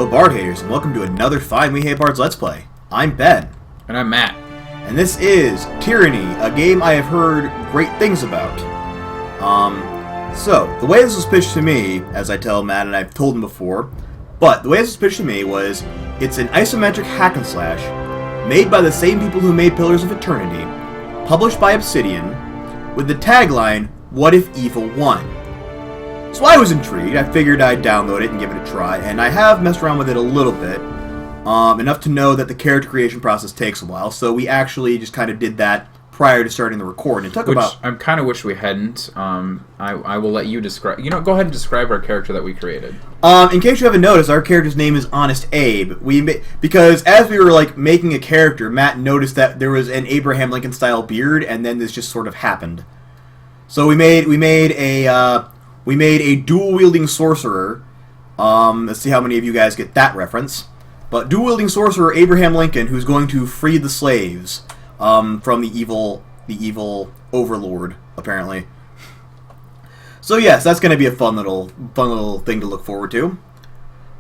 Hello Bard haters, and welcome to another Five We Hate Bards Let's Play. I'm Ben. And I'm Matt. And this is Tyranny, a game I have heard great things about. So, the way this was pitched to me, as I tell Matt and I've told him before, but the way this was pitched to me was, it's an isometric hack and slash, made by the same people who made Pillars of Eternity, published by Obsidian, with the tagline, "What if evil won?" So I was intrigued. I figured I'd download it and give it a try, and I have messed around with it a little bit, enough to know that the character creation process takes a while, so we actually just kind of did that prior to starting the record. It took about... I kind of wish we hadn't. I will let you describe... go ahead and describe our character that we created. In case you haven't noticed, our character's name is Honest Abe. Because as we were making a character, Matt noticed that there was an Abraham Lincoln style beard, and then this just sort of happened. So we made a dual-wielding sorcerer. Let's see how many of you guys get that reference. But dual-wielding sorcerer Abraham Lincoln, who's going to free the slaves from the evil overlord, apparently. So yes, that's going to be a fun little thing to look forward to.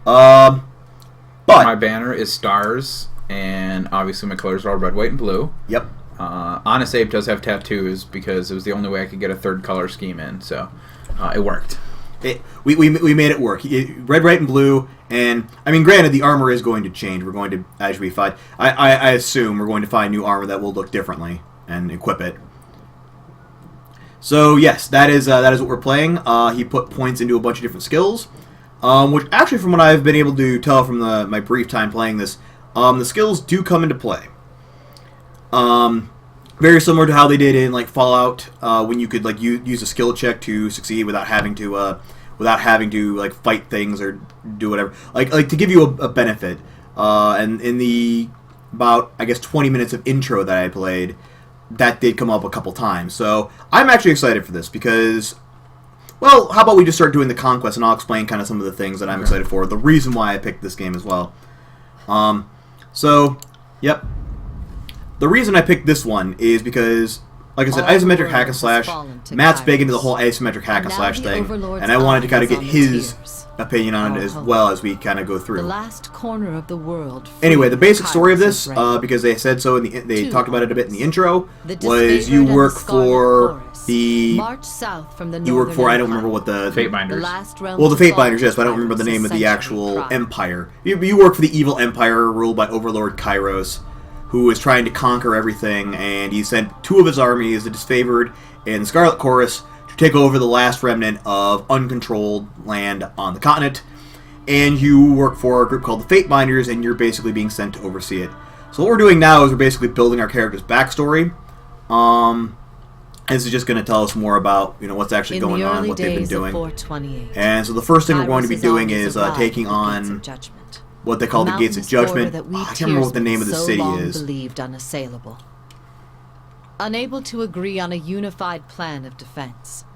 But my banner is stars, and obviously my colors are all red, white, and blue. Yep. Honest Abe does have tattoos because it was the only way I could get a third color scheme in, so it worked. We made it work. Red, white, and blue, and I mean, granted, the armor is going to change. We're going to, as we find, I assume we're going to find new armor that will look differently and equip it. So yes, that is what we're playing. He put points into a bunch of different skills, which actually, from what I've been able to tell from my brief time playing this, the skills do come into play. Very similar to how they did in Fallout, when you could use a skill check to succeed without having to fight things or do whatever, to give you a benefit. And in the about 20 minutes of intro that I played, that did come up a couple times. So I'm actually excited for this because, well, how about we just start doing the conquest and I'll explain kind of some of the things that I'm excited for, the reason why I picked this game as well. So, yep. The reason I picked this one is because, like I said, isometric hack and slash. Matt's big into the whole isometric hack and slash thing, and I wanted to kind of get his opinion on it as well as we kind of go through. The last corner of the world. Anyway, the basic story of this, because they said so, they talked about it a bit in the intro, was you work for the... You work for, I don't remember what the... Fatebinders. Well, the Fatebinders, yes, but I don't remember the name of the actual empire. You work for the evil empire ruled by Overlord Kairos, who is trying to conquer everything, and he sent two of his armies, the Disfavored and the Scarlet Chorus, to take over the last remnant of uncontrolled land on the continent. And you work for a group called the Fatebinders, and you're basically being sent to oversee it. So what we're doing now is we're basically building our character's backstory. This is just going to tell us more about what's actually going on, what they've been doing. And so the first thing we're going to be doing is taking on what they call the Gates of Judgment. I can't remember what the name of the city is. Believed unassailable. Unable to agree on a unified plan of defense,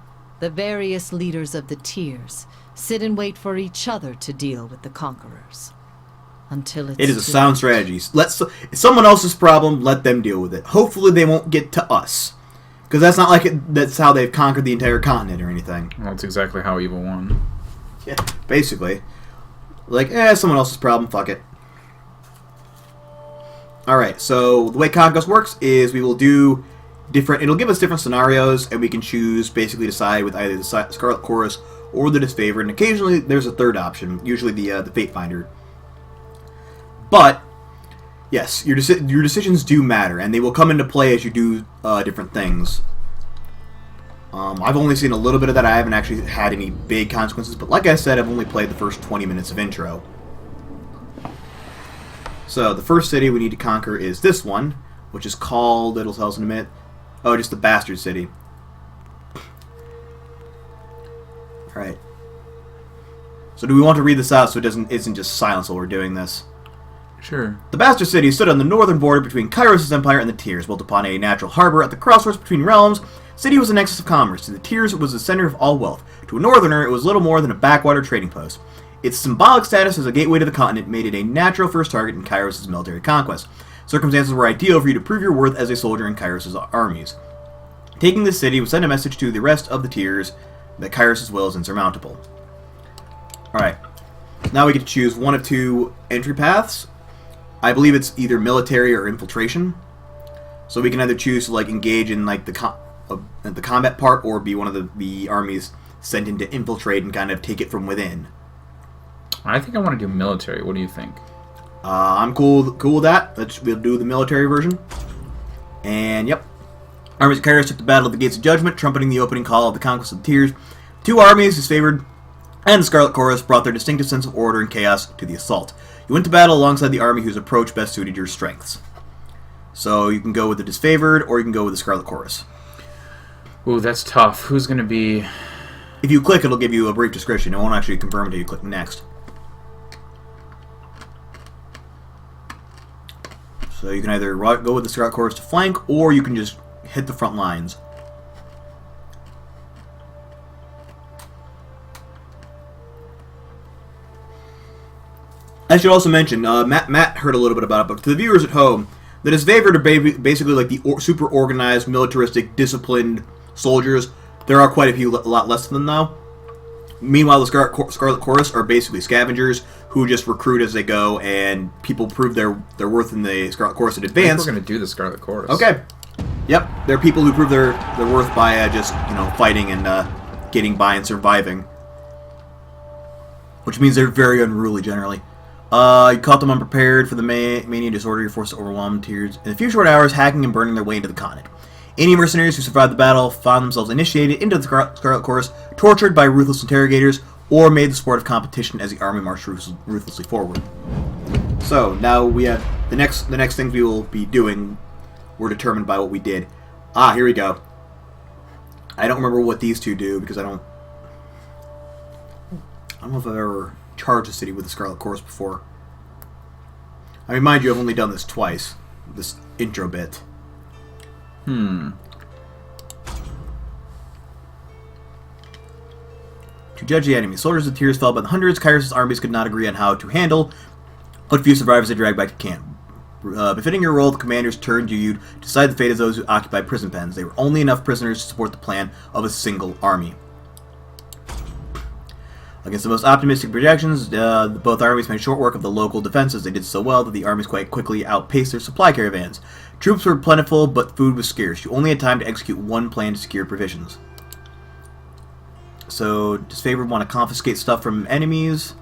the various leaders of the tiers sit and wait for each other to deal with the conquerors. Until it is a sound strategy. It's someone else's problem, let them deal with it. Hopefully they won't get to us. Because that's not that's how they've conquered the entire continent or anything. Well, that's exactly how evil won. Yeah, basically. Someone else's problem, fuck it. Alright, so the way Conquest works is we will do it'll give us different scenarios, and we can basically decide with either the Scarlet Chorus or the Disfavored, and occasionally there's a third option, usually the Fatefinder. But, yes, your decisions do matter, and they will come into play as you do different things. I've only seen a little bit of that. I haven't actually had any big consequences, but like I said, I've only played the first 20 minutes of intro. So, the first city we need to conquer is this one, which is called, it'll tell us in a minute, just the Bastard City. Alright. So do we want to read this out so it isn't just silence while we're doing this? Sure. The Bastard City stood on the northern border between Kairos' empire and the Tiers, built upon a natural harbor at the crossroads between realms. City was a nexus of commerce. To the Tiers, it was the center of all wealth. To a northerner, it was little more than a backwater trading post. Its symbolic status as a gateway to the continent made it a natural first target in Kairos' military conquest. Circumstances were ideal for you to prove your worth as a soldier in Kairos' armies. Taking this city would send a message to the rest of the Tiers that Kairos' will is insurmountable. Alright. now we get to choose one of two entry paths. I believe it's either military or infiltration. So we can either choose to like engage in like the combat part, or be one of the armies sent in to infiltrate and kind of take it from within. I think I want to do military. What do you think? I'm cool with that. We'll do the military version. And yep. Armies of Kairos took the battle of the Gates of Judgment, trumpeting the opening call of the Conquest of the Tears. Two armies, disfavored and the Scarlet Chorus, brought their distinctive sense of order and chaos to the assault. You went to battle alongside the army whose approach best suited your strengths. So you can go with the disfavored, or you can go with the Scarlet Chorus. Ooh, that's tough. Who's going to be... If you click, it'll give you a brief description. It won't actually confirm until you click next. So you can either go with the Scarlet Chorus to flank, or you can just hit the front lines. I should also mention, Matt heard a little bit about it, but to the viewers at home, the disfavored are basically like the super organized, militaristic, disciplined soldiers. There are quite a lot less of them now. Meanwhile, the Scarlet Chorus are basically scavengers who just recruit as they go, and people prove their worth in the Scarlet Chorus in advance. We're going to do the Scarlet Chorus. Okay. Yep, they're people who prove their worth by just fighting and getting by and surviving, which means they're very unruly generally. You caught them unprepared for the mania disorder. Your forces overwhelmed tears. In a few short hours, hacking and burning their way into the continent. Any mercenaries who survived the battle found themselves initiated into the Scarlet Chorus, tortured by ruthless interrogators, or made the sport of competition as the army marched ruthlessly forward. So now we have the next things we will be doing were determined by what we did. Here we go. I don't remember what these two do because I don't know if I've ever charged a city with the Scarlet Chorus before. I mean, mind you, I've only done this twice. This intro bit. To judge the enemy, soldiers of Tears fell by the hundreds. Kairos' armies could not agree on how to handle what few survivors they dragged back to camp. Befitting your role, the commanders turned to you to decide the fate of those who occupied prison pens. They were only enough prisoners to support the plan of a single army. Against the most optimistic projections, both armies made short work of the local defenses. They did so well that the armies quite quickly outpaced their supply caravans. Troops were plentiful, but food was scarce. You only had time to execute one plan to secure provisions. So, disfavored want to confiscate stuff from enemies.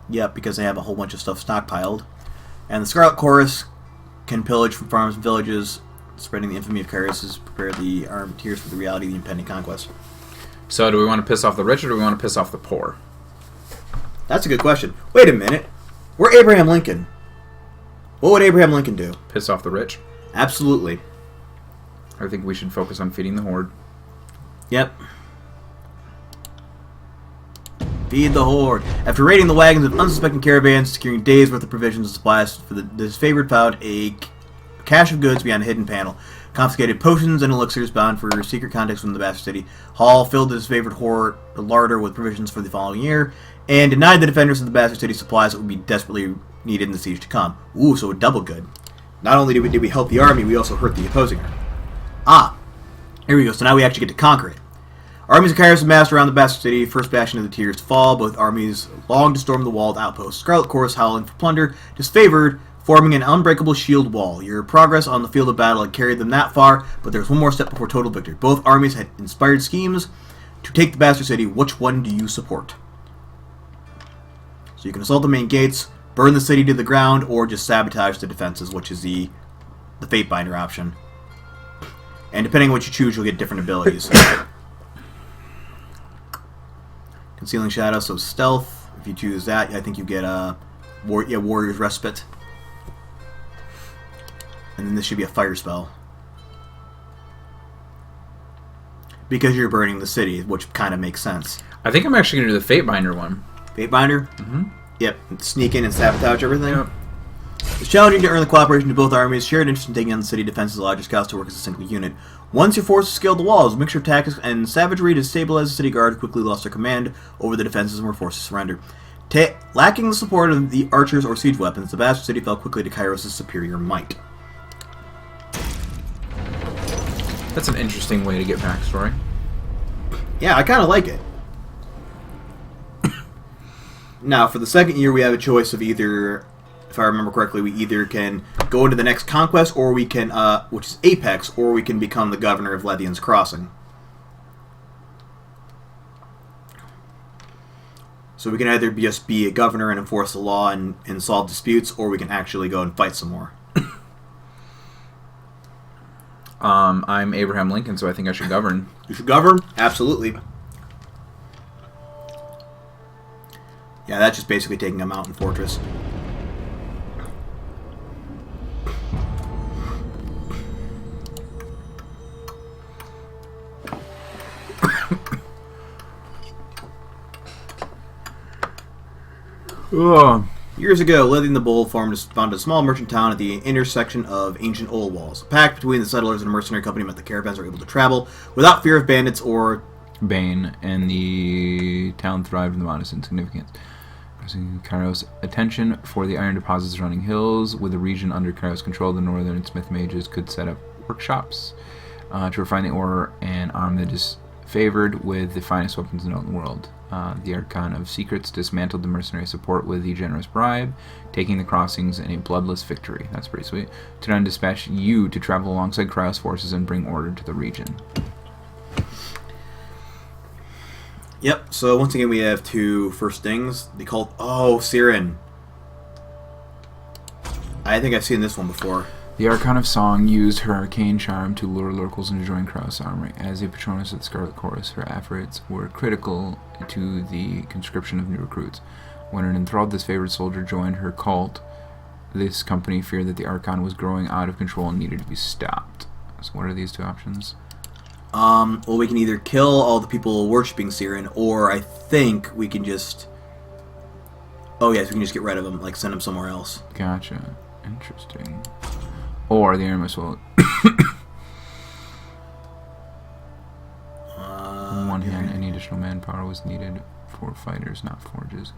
Yep, because they have a whole bunch of stuff stockpiled. And the Scarlet Chorus can pillage from farms and villages, spreading the infamy of Kairos, prepare the armed tears for the reality of the impending conquest. So do we want to piss off the rich or do we want to piss off the poor? That's a good question. Wait a minute. We're Abraham Lincoln. What would Abraham Lincoln do? Piss off the rich? Absolutely. I think we should focus on feeding the horde. Yep. Feed the horde. After raiding the wagons of unsuspecting caravans, securing days' worth of provisions and supplies, for the disfavored found a cache of goods behind a hidden panel. Confiscated potions and elixirs bound for secret contacts from the Bastard City. Hall filled his favorite larder with provisions for the following year, and denied the defenders of the Bastard City supplies that would be desperately needed in the siege to come. Ooh, so a double good. Not only did we help the army, we also hurt the opposing army. Here we go. So now we actually get to conquer it. Armies of Kairos amassed around the Bastard City, first bastion of the Tears to fall. Both armies longed to storm the walled outposts. Scarlet Chorus howling for plunder, disfavored, forming an unbreakable shield wall. Your progress on the field of battle had carried them that far, but there was one more step before total victory. Both armies had inspired schemes to take the Bastard City. Which one do you support? So you can assault the main gates, burn the city to the ground, or just sabotage the defenses, which is the Fatebinder option. And depending on what you choose, you'll get different abilities. Concealing Shadow, so stealth. If you choose that, I think you get Warrior's Respite. And then this should be a fire spell. Because you're burning the city, which kind of makes sense. I think I'm actually going to do the Fatebinder one. Fatebinder? Mm-hmm. Yep. Sneak in and sabotage everything. Yep. It's challenging to earn the cooperation of both armies. Shared interest in taking on the city defenses allows your scouts to work as a single unit. Once your forces scaled the walls, a mixture of tactics and savagery to stabilize the city guard who quickly lost their command over the defenses and were forced to surrender. Lacking the support of the archers or siege weapons, the Bastard City fell quickly to Kairos' superior might. That's an interesting way to get backstory. Yeah, I kind of like it. Now, for the second year, we have a choice of either, if I remember correctly, we either can go into the next conquest, or we can, which is Apex, or we can become the governor of Lethian's Crossing. So we can either just be a governor and enforce the law and solve disputes, or we can actually go and fight some more. I'm Abraham Lincoln, so I think I should govern. You should govern? Absolutely. Yeah, that's just basically taking a mountain fortress. Ugh. Years ago, Lethian the Bold founded a small merchant town at the intersection of ancient old walls. A pact between the settlers and a mercenary company meant the caravans were able to travel without fear of bandits or Bane, and the town thrived in the modest insignificance. Kairos' attention for the iron deposits surrounding hills. With the region under Kairos' control, the northern smith mages could set up workshops to refine the ore and arm the disfavored with the finest weapons known in the world. The Archon of Secrets dismantled the mercenary support with the generous bribe, taking the crossings in a bloodless victory. That's pretty sweet. Tyranny dispatched you to travel alongside Kairos forces and bring order to the region. Yep, so once again we have two first things. The cult. Oh, Siren. I think I've seen this one before. The Archon of Song used her arcane charm to lure locals into joining Kraus' army. As a patroness of the Scarlet Chorus, her efforts were critical to the conscription of new recruits. When an enthralled disfavored soldier joined her cult, this company feared that the Archon was growing out of control and needed to be stopped. So what are these two options? Well, we can either kill all the people worshipping Siren, or I think we can just... Oh, yes, we can just get rid of them, like send them somewhere else. Gotcha. Interesting. Or the Aramis will... On one hand, any additional manpower was needed for fighters, not forges.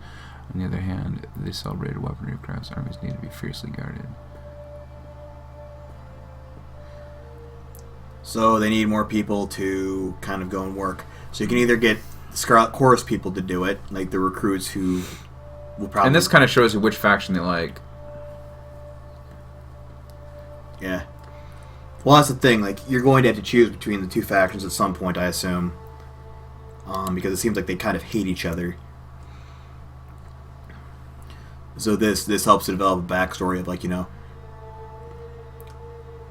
On the other hand, the celebrated weaponry of Kraus' armies needed to be fiercely guarded. So they need more people to kind of go and work. So you can either get Scarlet Chorus people to do it, like the recruits who will probably... And this kind of shows you which faction they like. Yeah. Well, that's the thing. Like, you're going to have to choose between the two factions at some point, I assume. Because it seems like they kind of hate each other. So this helps to develop a backstory of, like, you know...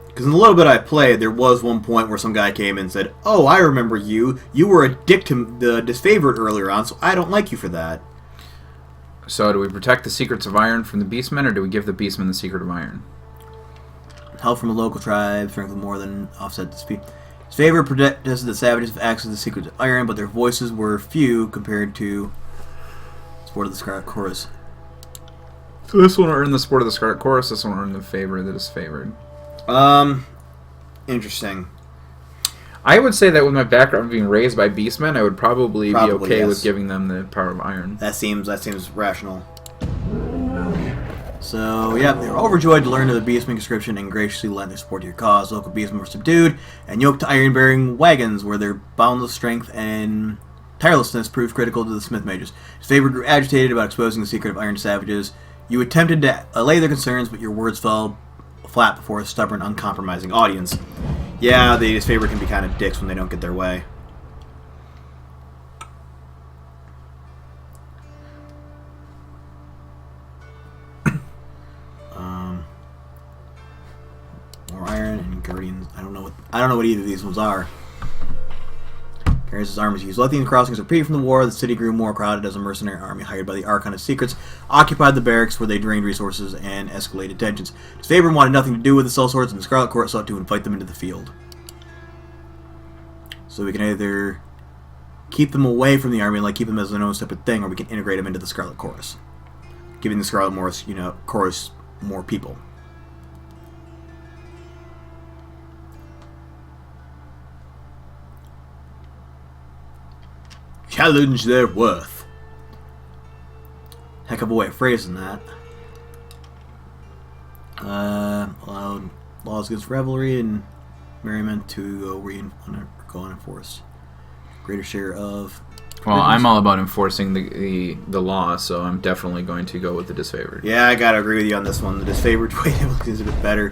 Because in the little bit I played, there was one point where some guy came in and said, "Oh, I remember you. You were a dick to the disfavored earlier on, so I don't like you for that." So do we protect the secrets of iron from the beastmen, or do we give the beastmen the secret of iron? Help from a local tribe, strength more than offset dispute. Disfavored protested the savages have access to the secrets of iron, but their voices were few compared to support of the Scarlet Chorus. So this one earned the support of the Scarlet Chorus, this one earned the favor of the disfavored. Interesting. I would say that with my background being raised by beastmen, I would probably be okay yes. with giving them the power of iron. That seems rational. So, yeah, they were overjoyed to learn of the Beastman conscription and graciously lent their support to your cause. Local Beastmen were subdued and yoked to iron-bearing wagons, where their boundless strength and tirelessness proved critical to the Smith Mages. Disfavored grew agitated about exposing the secret of iron to savages. You attempted to allay their concerns, but your words fell flat before a stubborn, uncompromising audience. Yeah, the Disfavored can be kind of dicks when they don't get their way. More iron and Guardians. I don't know what either of these ones are. Carries his armies used. Lethian crossings repeated from the war. The city grew more crowded as a mercenary army hired by the Archon of Secrets occupied the barracks, where they drained resources and escalated tensions. Disfavored wanted nothing to do with the sellswords, and the Scarlet Court sought to invite them into the field. So we can either keep them away from the army, like keep them as their own separate thing, or we can integrate them into the Scarlet Chorus, giving the Scarlet Chorus more people. Challenge their worth. Heck of a way of phrasing that. Allowed laws against revelry and merriment to go unenforced. Greater share of Well, I'm all about enforcing the law, so I'm definitely going to go with the disfavored. Yeah, I gotta agree with you on this one. The disfavored way is a bit better.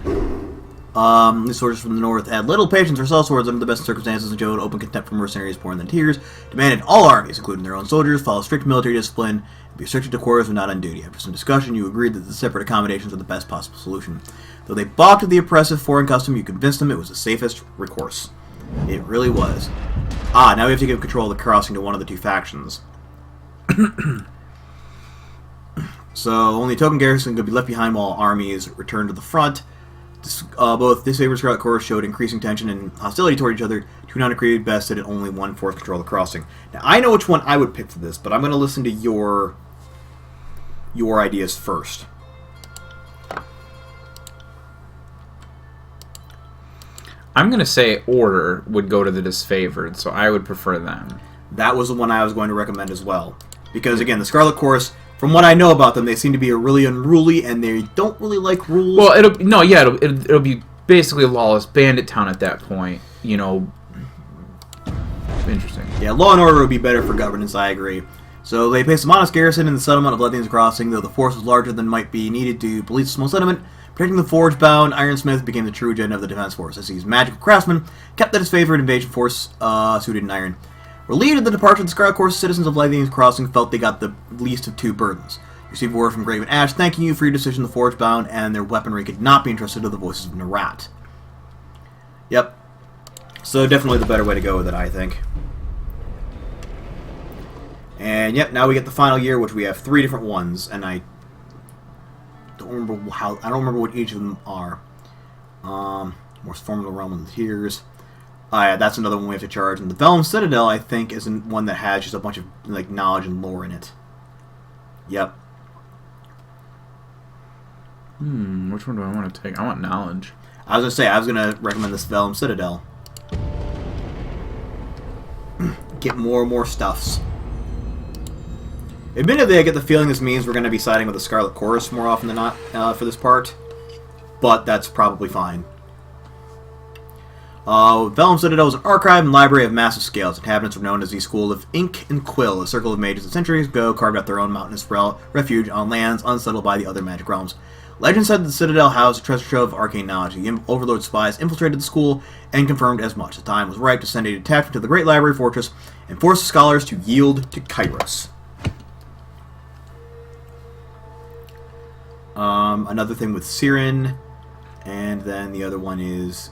The soldiers from the north had little patience for sellswords under the best circumstances and showed open contempt for mercenaries poor than tears, demanded all armies, including their own soldiers, follow strict military discipline, and be restricted to quarters when not on duty. After some discussion, you agreed that the separate accommodations were the best possible solution. Though they balked at the oppressive foreign custom, you convinced them it was the safest recourse. It really was. Now we have to give control of the crossing to one of the two factions. So, only a token garrison could be left behind while armies returned to the front. Both disfavored and Scarlet Corps showed increasing tension and hostility toward each other. Two non-accredited best that only one force control the crossing. Now, I know which one I would pick for this, but I'm going to listen to your ideas first. I'm going to say Order would go to the disfavored, so I would prefer them. That was the one I was going to recommend as well. Because, again, the Scarlet Corps, from what I know about them, they seem to be really unruly, and they don't really like rules. Well, it'll be basically a lawless bandit town at that point. You know, interesting. Yeah, law and order would be better for governance, I agree. So they placed a modest garrison in the settlement of Lethian's Crossing, though the force was larger than might be needed to police a small settlement. Protecting the forge-bound Ironsmith became the true agenda of the defense force, as these magical craftsmen kept the disfavored invasion force suited in iron. Relieved at the departure of the Scarlet Corps, citizens of Lethian's Crossing felt they got the least of two burdens. You received word from Graven Ash thanking you for your decision the forge-bound, and their weaponry could not be entrusted to the voices of Narat. Yep. So definitely the better way to go with it, I think. And yep, now we get the final year, which we have 3 different ones, and I don't remember what each of them are. Most formidable realm of the tears. Yeah, that's another one we have to charge. And the Vellum Citadel, I think, is one that has just a bunch of like knowledge and lore in it. Yep. Which one do I want to take? I want knowledge. I was gonna say I was gonna recommend this Vellum Citadel. Get more and more stuffs. Admittedly, I get the feeling this means we're going to be siding with the Scarlet Chorus more often than not for this part, but that's probably fine. Vellum Citadel is an archive and library of massive scale. Its inhabitants were known as the School of Ink and Quill, a circle of mages that centuries ago carved out their own mountainous refuge on lands unsettled by the other magic realms. Legend said that the Citadel housed a treasure trove of arcane knowledge. The Overlord spies infiltrated the school and confirmed as much. The time was ripe to send a detachment to the Great Library Fortress and force the scholars to yield to Kairos. Another thing with Siren, and then the other one is,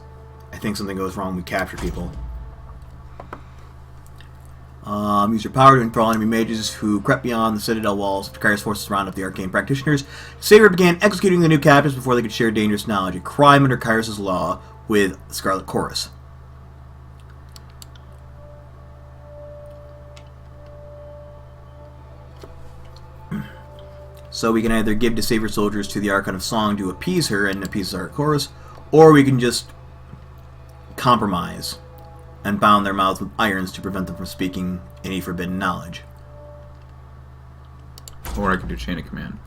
I think something goes wrong, we capture people. Use your power to enthrall enemy mages who crept beyond the Citadel walls. Kairos forces round up the arcane practitioners. Saber began executing the new captives before they could share dangerous knowledge, a crime under Kairos' law with the Scarlet Chorus. So we can either give Disfavored soldiers to the Archon of Song to appease her and appease our chorus, or we can just compromise and bound their mouths with irons to prevent them from speaking any forbidden knowledge. Or I could do Chain of Command.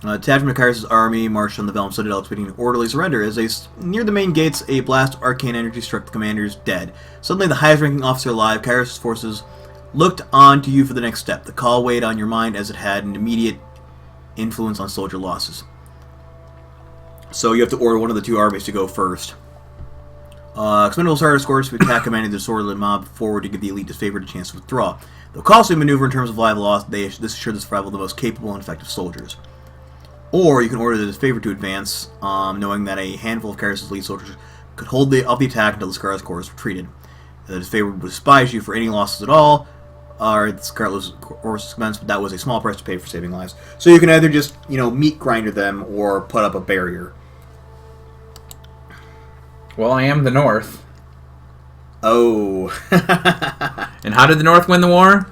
Detachment of Kairos' army marched on the Vellum Citadel expecting an orderly surrender. As they neared the main gates, a blast of arcane energy struck the commanders dead. Suddenly, the highest-ranking officer alive, Kairos' forces, looked on to you for the next step. The call weighed on your mind as it had an immediate influence on soldier losses. So you have to order one of the two armies to go first. Expendable starter scores to attack commanding the disorderly mob forward to give the elite disfavored a chance to withdraw. Though costly maneuver in terms of live loss, this assured the survival of the most capable and effective soldiers. Or you can order the disfavored to advance, knowing that a handful of Kairos' elite soldiers could hold off the attack until the Scarlet Corps retreated. The disfavored would despise you for any losses at all, or the Scarlet Corps' expense, but that was a small price to pay for saving lives. So you can either just, meat grinder them or put up a barrier. Well, I am the North. Oh. And how did the North win the war?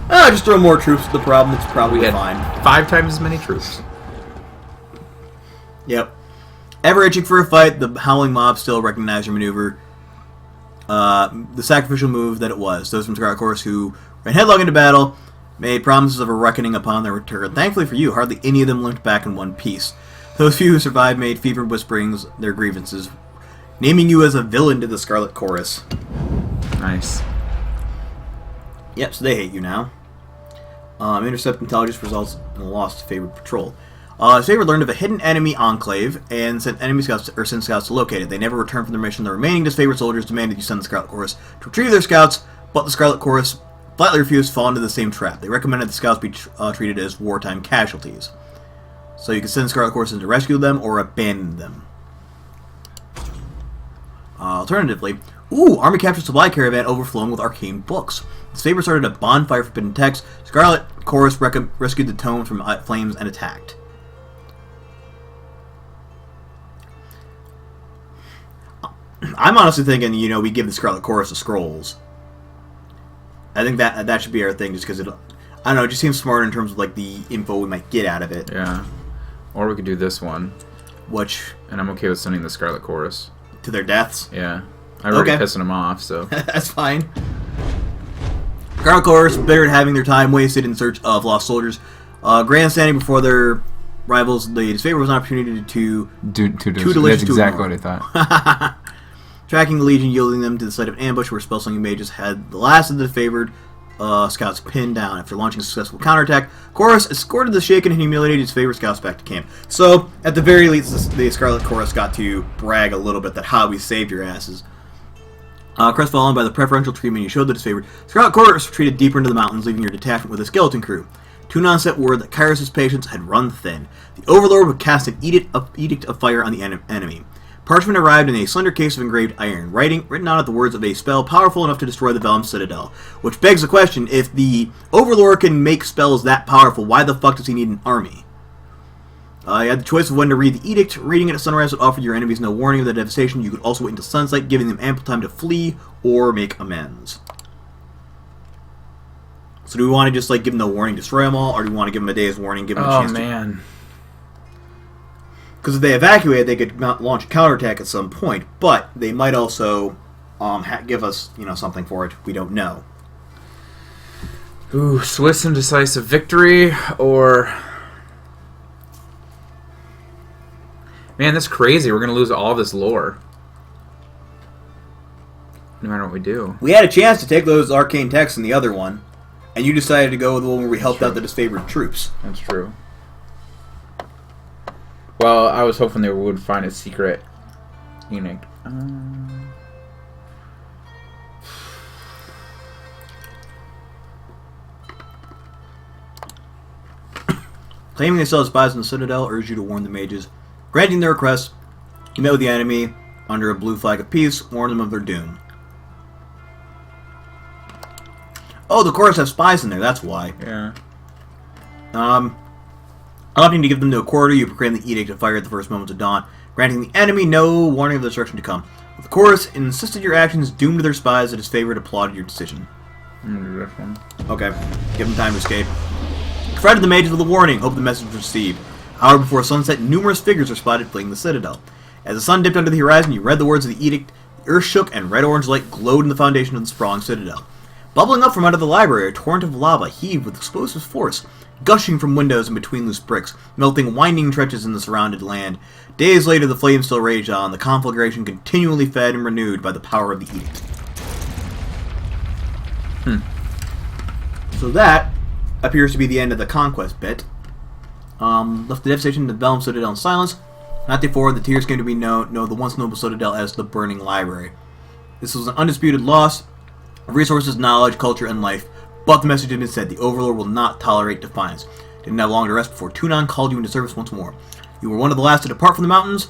Just throw more troops at the problem. It's probably fine. 5 times as many troops. Yep. Ever itching for a fight, the howling mob still recognized your maneuver. The sacrificial move that it was. Those from Scarlet Corps who ran headlong into battle made promises of a reckoning upon their return. Thankfully for you, hardly any of them limped back in one piece. Those few who survived made fevered whisperings their grievances, naming you as a villain to the Scarlet Chorus. Nice. Yep, so they hate you now. Intercept intelligence results in a loss to favored patrol. Favored learned of a hidden enemy enclave and sent enemy scouts or sent scouts to locate it. They never returned from their mission. The remaining disfavored soldiers demanded you send the Scarlet Chorus to retrieve their scouts, but the Scarlet Chorus flatly refused to fall into the same trap. They recommended the scouts be treated as wartime casualties. So you can send Scarlet Chorus to rescue them or abandon them. Alternatively, Army captured supply caravan overflowing with arcane books. Disfavored started a bonfire of forbidden texts. Scarlet Chorus rescued the tome from flames and attacked. I'm honestly thinking, we give the Scarlet Chorus the scrolls. I think that should be our thing, just because I don't know, it just seems smart in terms of like the info we might get out of it. Yeah. Or we could do this one. Which? And I'm okay with sending the Scarlet Chorus. To their deaths? Yeah. I'm already pissing them off, so. That's fine. Scarlet Chorus, bitter at having their time wasted in search of lost soldiers. Grandstanding before their rivals, the disfavored was an opportunity to do delicious. That's exactly what I thought. Tracking the Legion, yielding them to the site of ambush where spellslinging mages had the last of the favored scouts pinned down. After launching a successful counterattack, Chorus escorted the shaken and humiliated disfavored scouts back to camp. So, at the very least, the Scarlet Chorus got to brag a little bit that we saved your asses. Crestfallen by the preferential treatment you showed the disfavored, Scarlet Chorus retreated deeper into the mountains, leaving your detachment with a skeleton crew. Tunon sent word that Kyrus' patience had run thin. The Overlord would cast an edict of fire on the enemy. Parchment arrived in a slender case of engraved iron, written on it the words of a spell powerful enough to destroy the Vellum Citadel. Which begs the question, if the Overlord can make spells that powerful, why the fuck does he need an army? You had the choice of when to read the edict. Reading it at sunrise would offer your enemies no warning of the devastation. You could also wait until sunset, giving them ample time to flee or make amends. So do we want to just give them no warning, destroy them all, or do we want to give them a day's warning, give them a chance to... Oh, man. Because if they evacuate, they could launch a counterattack at some point, but they might also give us, something for it. We don't know. Ooh, Swiss and decisive victory, or... Man, that's crazy. We're going to lose all this lore. No matter what we do. We had a chance to take those arcane texts in the other one, and you decided to go with the one where we helped out the disfavored troops. That's true. Well, I was hoping they would find a secret edict. Claiming they still have spies in the Citadel, urge you to warn the mages. Granting their request, you met with the enemy under a blue flag of peace, warn them of their doom. Oh, the Chorus have spies in there, that's why. Yeah. Opting to give them no quarter, you proclaim the edict of fire at the first moments of dawn, granting the enemy no warning of the destruction to come. The Chorus insisted your actions doomed to their spies, that his favorite applauded your decision. I'm gonna do this one. Okay, give them time to escape. Confronted the mages with a warning, hope the message was received. However, before sunset, numerous figures were spotted fleeing the Citadel. As the sun dipped under the horizon, you read the words of the edict, the earth shook, and red-orange light glowed in the foundation of the sprawling Citadel. Bubbling up from out of the library, a torrent of lava heaved with explosive force, gushing from windows and between loose bricks, melting winding trenches in the surrounded land. Days later, the flames still raged on, the conflagration continually fed and renewed by the power of the edict. So that appears to be the end of the conquest bit. Left the devastation of the Vellum Citadel in silence. Not before the tears came to be known the once noble Citadel as the Burning Library. This was an undisputed loss of resources, knowledge, culture, and life, but the message had been said, the Overlord will not tolerate defiance. Didn't have long to rest before Tunon called you into service once more. You were one of the last to depart from the mountains,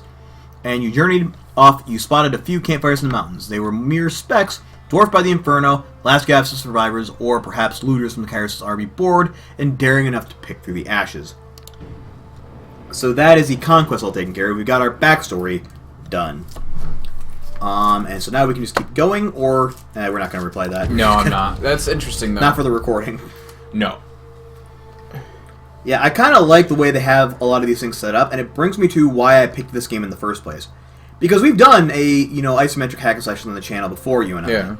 and you journeyed off. You spotted a few campfires in the mountains. They were mere specks, dwarfed by the Inferno, last gasps of survivors, or perhaps looters from the Kyrus' army, bored and daring enough to pick through the ashes. So that is the conquest all taken care of. We got our backstory done. And so now we can just keep going, or we're not going to reply to that. No, I'm not. That's interesting, though. Not for the recording. No. Yeah, I kind of like the way they have a lot of these things set up, and it brings me to why I picked this game in the first place. Because we've done a, isometric hack and slash on the channel before, you and I. Yeah.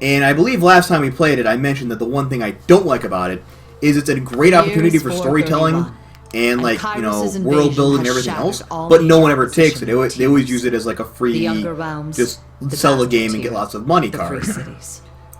And I believe last time we played it, I mentioned that the one thing I don't like about it is it's a great opportunity for storytelling and, world building and everything else, but no one ever takes it. They always use it as, a free, just sell the game and get lots of money card.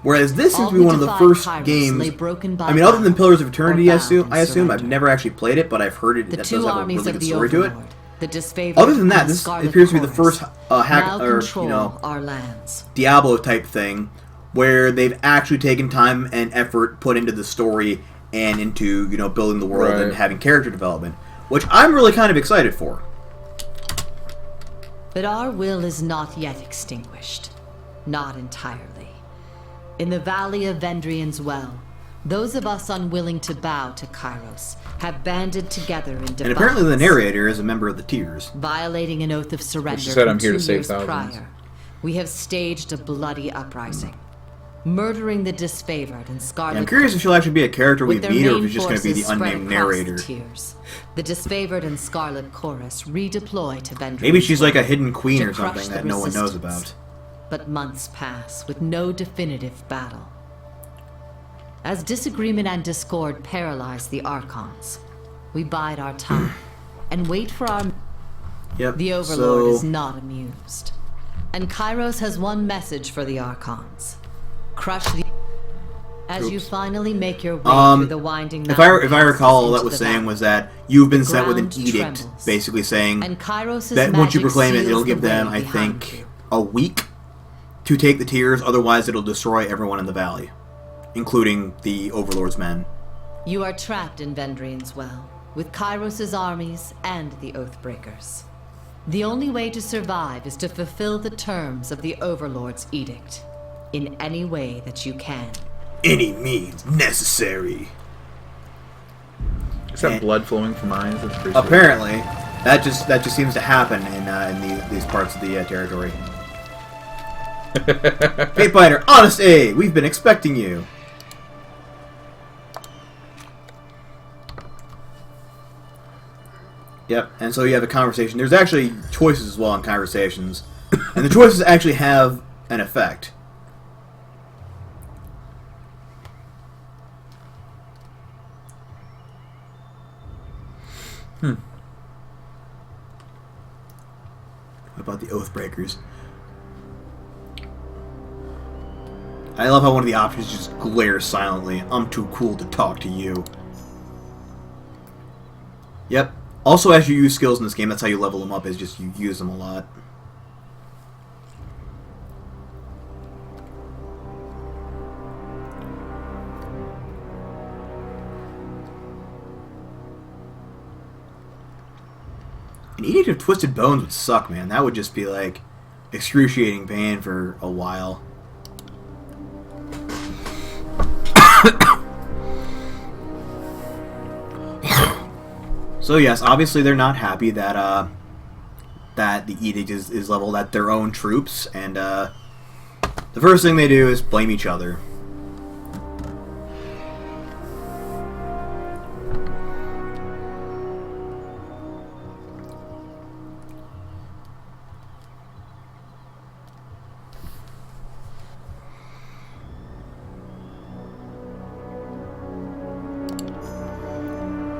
Whereas this seems All to be one of the defied first Kairos games. lay broken by I mean, other than battle, Pillars of Eternity, or I bound in assume. I've surrender. never actually played it, but I've heard it. The That does two have a armies really of good the story to it. Overlord, the disfavored Other than that, and this Scarlet appears to be the Chorus, first now hack or control our lands. Diablo type thing where they've actually taken time and effort put into the story and into building the world and having character development, which I'm really kind of excited for. But our will is not yet extinguished. Not entirely. In the Valley of Vendrian's Well, those of us unwilling to bow to Kairos have banded together in defiance. And apparently the narrator is a member of the Tears. Violating an oath of surrender She said, from "I'm here to 2 save years thousands." prior, we have staged a bloody uprising, murdering the disfavored and Scarlet. I'm curious if she'll actually be a character we With their meet, or if main it's just going to be the forces spread unnamed across narrator. The Tiers, the disfavored and Scarlet Chorus redeploy to Vendrian's Maybe she's like a Well hidden queen to or crush something the that no one knows resistance. about. But months pass with no definitive battle. As disagreement and discord paralyze the Archons, we bide our time and wait for our... Yep. The Overlord so, is not amused. And Kairos has one message for the Archons. Crush the... As you Oops. finally make your way through the winding If I mountain recall, all passes that into was the saying valley, was that you've been sent with an ground edict, trembles, basically saying and Kairos' that once you magic proclaim it, seals it'll the give them, way I behind think, you. a week to take the Tears. Otherwise, it'll destroy everyone in the valley, including the Overlord's men. You are trapped in Vendrian's Well, with Kairos' armies and the Oathbreakers. The only way to survive is to fulfill the terms of the Overlord's edict, in any way that you can. Any means necessary. Is that And- blood flowing from eyes? That's pretty sweet. Apparently, that just seems to happen in these parts of the territory. Hey, Fighter, Honest A, we've been expecting you. Yep, and so you have a conversation. There's actually choices as well in conversations, and the choices actually have an effect. What about the Oathbreakers? I love how one of the options just glares silently. I'm too cool to talk to you. Yep. Also, as you use skills in this game, that's how you level them up, is just you use them a lot. An Edict of Twisted Bones would suck, man. That would just be like excruciating pain for a while. So yes, obviously they're not happy that that the edict is leveled at their own troops, and the first thing they do is blame each other.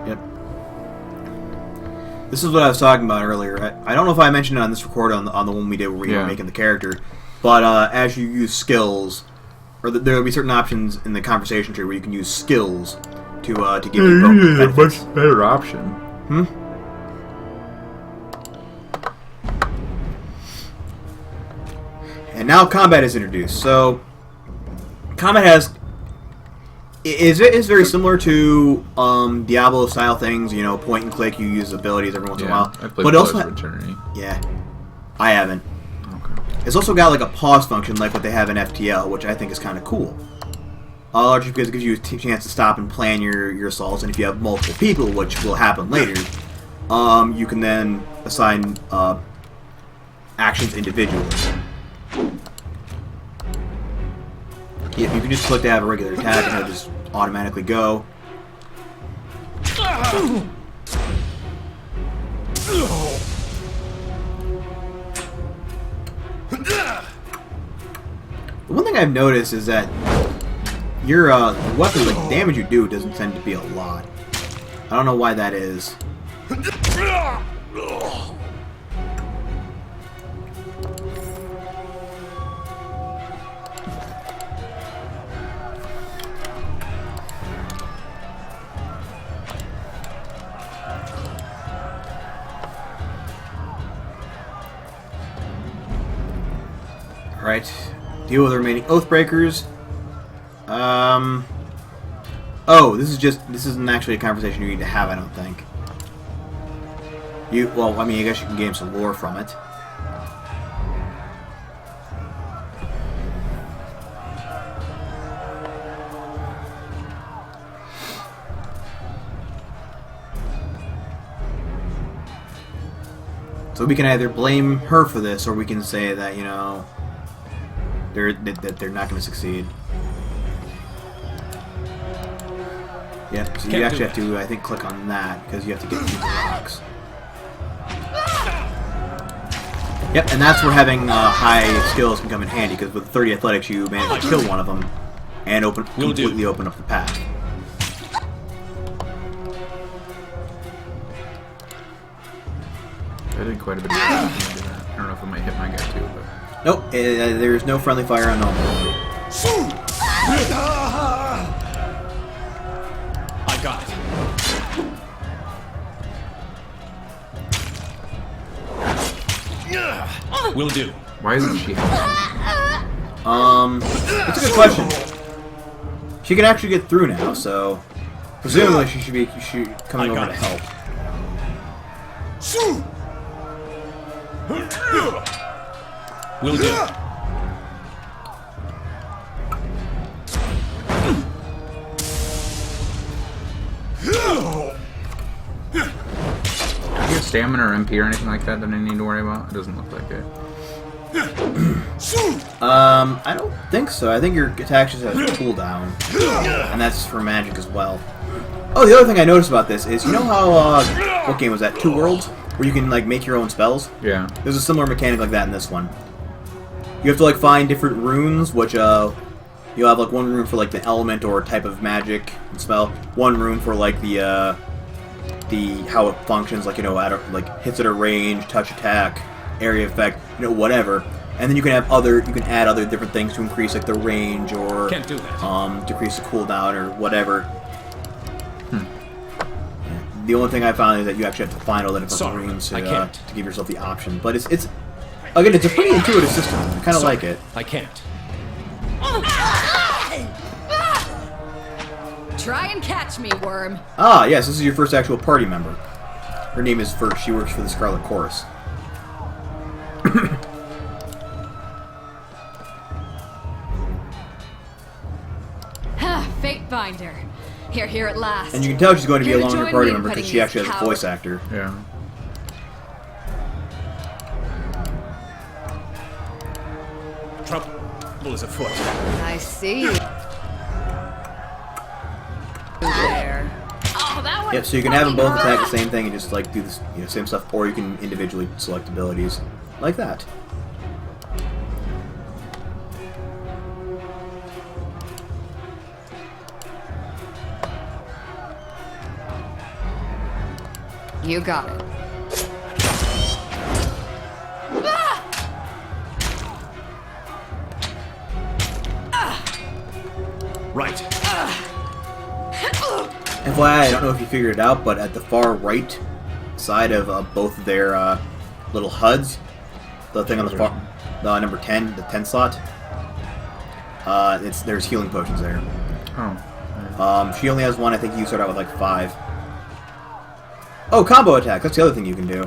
Yep. This is what I was talking about earlier. I don't know if I mentioned it on this record on the one we did where we were making the character, but as you use skills, or there will be certain options in the conversation tree where you can use skills to give you benefits. much better option. And now combat is introduced. So combat is very similar to Diablo style things. You know, point and click. You use abilities every once in a while. I've played But Pillars also, of Eternity. yeah, I haven't. Okay. It's also got like a pause function, like what they have in FTL, which I think is kind of cool. Largely because it gives you a chance to stop and plan your assaults, and if you have multiple people, which will happen later, you can then assign actions individually. Yeah, you can just click to have a regular attack, and it'll just automatically go. One thing I've noticed is that your weapons, like, the damage you do doesn't tend to be a lot. I don't know why that is. Right. Deal with the remaining Oathbreakers. Oh, this isn't actually a conversation you need to have, I don't think. Well, I mean, I guess you can gain some lore from it. So we can either blame her for this, or we can say that, you know, that they're not going to succeed. Yep, so you actually have to, I think, click on that, because you have to get through the rocks. Yep, and that's where having high skills can come in handy, because with 30 athletics you manage to kill one of them, and completely open up the path. I did quite a bit of damage. I don't know if it might hit my guy too, but... Nope, there's no friendly fire on normal. I got it. Will do. Why isn't she helping? It's a good question. She can actually get through now, so presumably she should be coming over to help. Will do. Do you have stamina or MP or anything like that that I need to worry about? It doesn't look like it. I don't think so. I think your attack just has a cooldown, and that's for magic as well. Oh, the other thing I noticed about this is, you know how what game was that? Two Worlds, where you can like make your own spells. Yeah. There's a similar mechanic like that in this one. You have to like find different runes, which you'll have like one rune for like the element or type of magic and spell, one rune for like the how it functions, like, you know, like hits at a range, touch attack, area effect, you know, whatever. And then you can add other different things to increase like the range or Can't do that. Decrease the cooldown or whatever. The only thing I found is that you actually have to find all the different runes to give yourself the option. But it's again, it's a pretty intuitive system. I kind of like it. I can't. Try and catch me, worm. Ah, yes, this is your first actual party member. Her name is Vert. She works for the Scarlet Chorus. Fate Binder. Here at last. And you can tell she's going to be a Here to longer join party me in member because putting she actually these has a voice actor. Yeah. Trouble is afoot. I see. There. Oh, that one. Yep, so you can have them both attack the same thing and just like do this, you know, same stuff, or you can individually select abilities like that. You got it. Right. FYI, I don't know if you figured it out, but at the far right side of both of their little HUDs, the thing on the far, number 10, the 10 slot, there's healing potions there. Oh. She only has one. I think you start out with like 5. Oh, combo attack. That's the other thing you can do.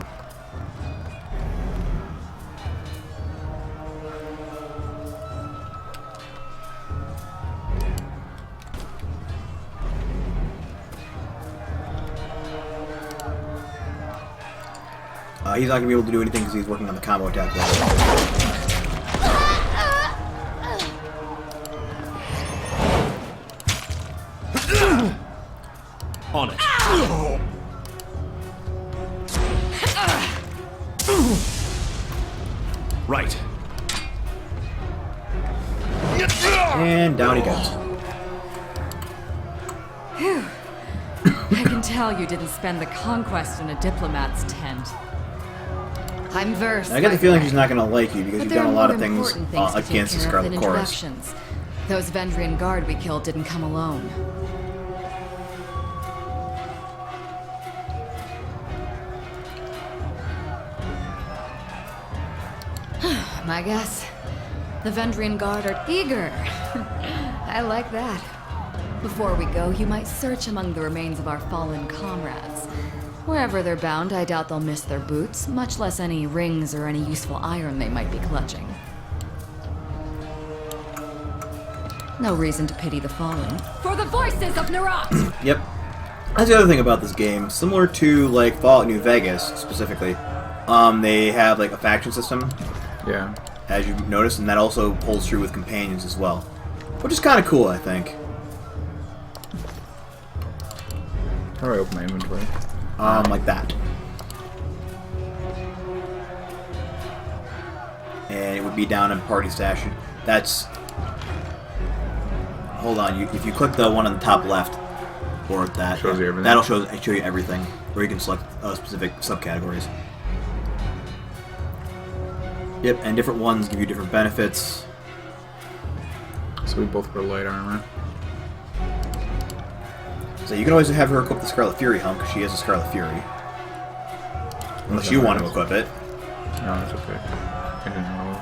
He's not going to be able to do anything because he's working on the combo attack level. On it. Right. And down he goes. I can tell you didn't spend the conquest in a diplomat's tent. I'm versed. I get the feeling she's not going to like you because But you've there done a are lot more of things important things to take against the care of Scarlet than Chorus. introductions. Those Vendrian guard we killed didn't come alone. My guess, The Vendrian Guard are eager. I like that. Before we go, you might search among the remains of our fallen comrades. Wherever they're bound, I doubt they'll miss their boots, much less any rings or any useful iron they might be clutching. No reason to pity the fallen. For the voices of Narat! Yep. That's the other thing about this game. Similar to like Fallout New Vegas specifically, they have like a faction system. Yeah. As you noticed, and that also holds true with companions as well, which is kind of cool, I think. How do I open my inventory? Like that. And it would be down in party stash. That's. Hold on. If you click the one on the top left, or that, Shows you everything. that'll show you everything, where you can select specific subcategories. Yep, and different ones give you different benefits. So we both wear light armor. So you can always have her equip the Scarlet Fury helm, because she has a Scarlet Fury. Unless you want to equip it. No, it's okay. I didn't know.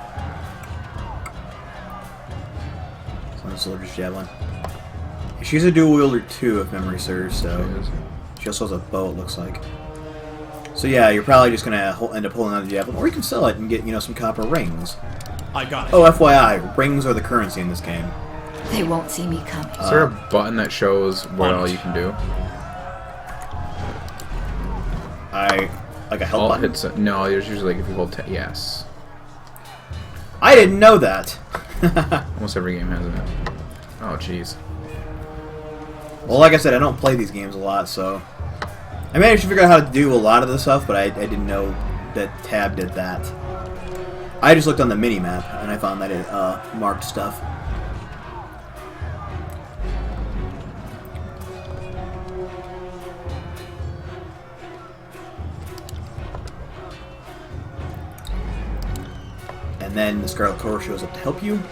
So the Soldier's Javelin. She's a dual wielder too, if memory serves, so. She also has a bow, it looks like. So yeah, you're probably just gonna end up holding on to the Javelin, or you can sell it and get, some copper rings. I got it. Oh, FYI, rings are the currency in this game. They won't see me coming. Is there a button that shows what all you can do? Like a help button? No, there's usually like if you hold yes. I didn't know that! Almost every game has it. Oh, jeez. Well, like I said, I don't play these games a lot, so... I managed to figure out how to do a lot of this stuff, but I didn't know that Tab did that. I just looked on the mini-map, and I found that it marked stuff. And then the Scarlet Core shows up to help you.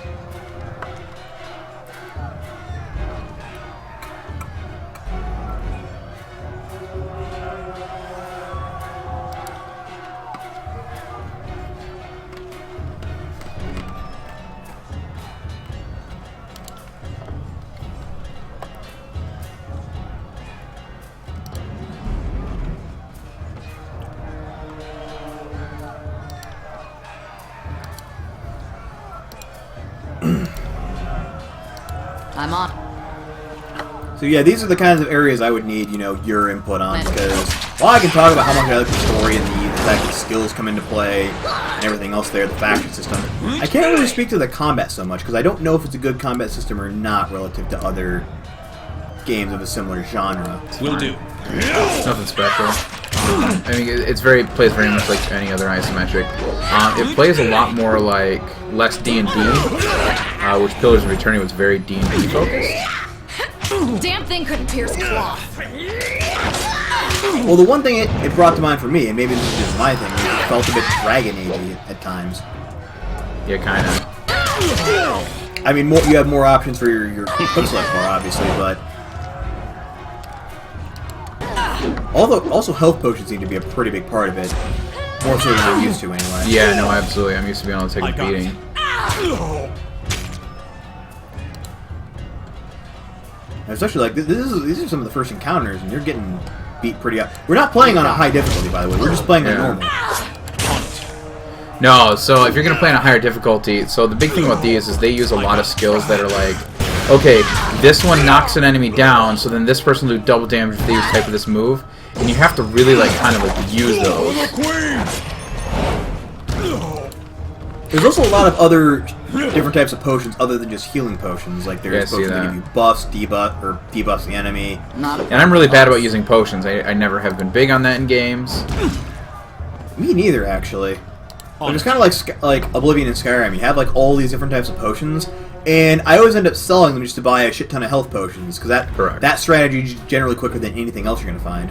I'm on. So yeah, these are the kinds of areas I would need, your input on, because while I can talk about how much I like the story and the fact that skills come into play and everything else there, the faction system, I can't really speak to the combat so much, because I don't know if it's a good combat system or not relative to other games of a similar genre. Will do. It's nothing special. I mean, plays very much like any other isometric. It plays a lot more like less D&D, which Pillars of Eternity was very D&D focused. Damn thing couldn't pierce cloth. Well, the one thing it brought to mind for me, and maybe this is just my thing, is it felt a bit Dragon Age at times. Yeah, kind of. I mean, you have more options for your quick select bar, obviously, but... Although, also health potions seem to be a pretty big part of it. More so than we're used to, anyway. Yeah, no, absolutely. I'm used to being able to take a beating. Especially, like, these are some of the first encounters, and you're getting beat pretty up. We're not playing on a high difficulty, by the way. We're just playing on normal. No, so if you're going to play on a higher difficulty, so the big thing about these is they use a lot of skills that are like, okay, this one knocks an enemy down, so then this person will do double damage if they use type of this move, and you have to really, like, kind of, like, use those. There's also a lot of other different types of potions other than just healing potions. Like, there's potions that give you buffs, debuffs the enemy. And I'm really bad about using potions. I never have been big on that in games. Me neither, actually. It's kind of like Oblivion and Skyrim. You have, like, all these different types of potions, and I always end up selling them just to buy a shit ton of health potions, because that strategy is generally quicker than anything else you're going to find.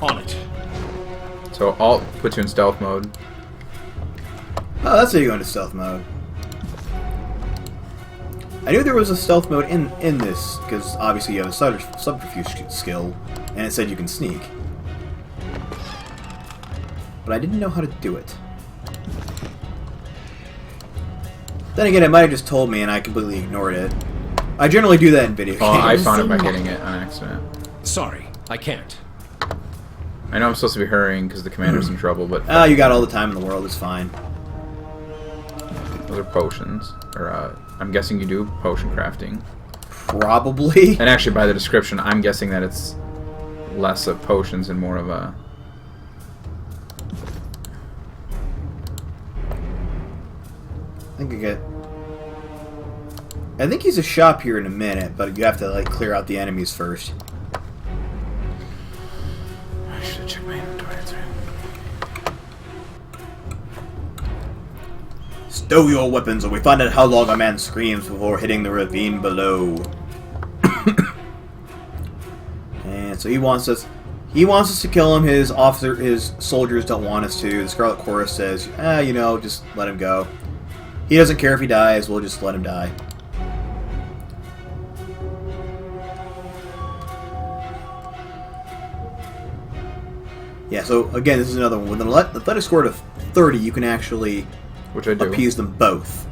On it. So Alt puts you in stealth mode. Oh, that's how you go into stealth mode. I knew there was a stealth mode in this, because obviously you have a subterfuge skill, and it said you can sneak. But I didn't know how to do it. Then again, it might have just told me and I completely ignored it. I generally do that in video games. Oh, I found it by hitting it on accident. Sorry, I can't. I know I'm supposed to be hurrying because the commander's in trouble, but... Ah, you got all the time in the world, it's fine. Those are potions. Or, I'm guessing you do potion crafting. Probably. And actually, by the description, I'm guessing that it's less of potions and more of a... I think he's a shop here in a minute, but you have to like clear out the enemies first. I should have checked my inventory. That's right. Stow your weapons, or we find out how long a man screams before hitting the ravine below. And so he wants us to kill him. His soldiers don't want us to. The Scarlet Chorus says, you know, just let him go. He doesn't care if he dies, we'll just let him die. Yeah, so again, this is another one. With an athletic score of 30, you can actually Which I do. appease them both.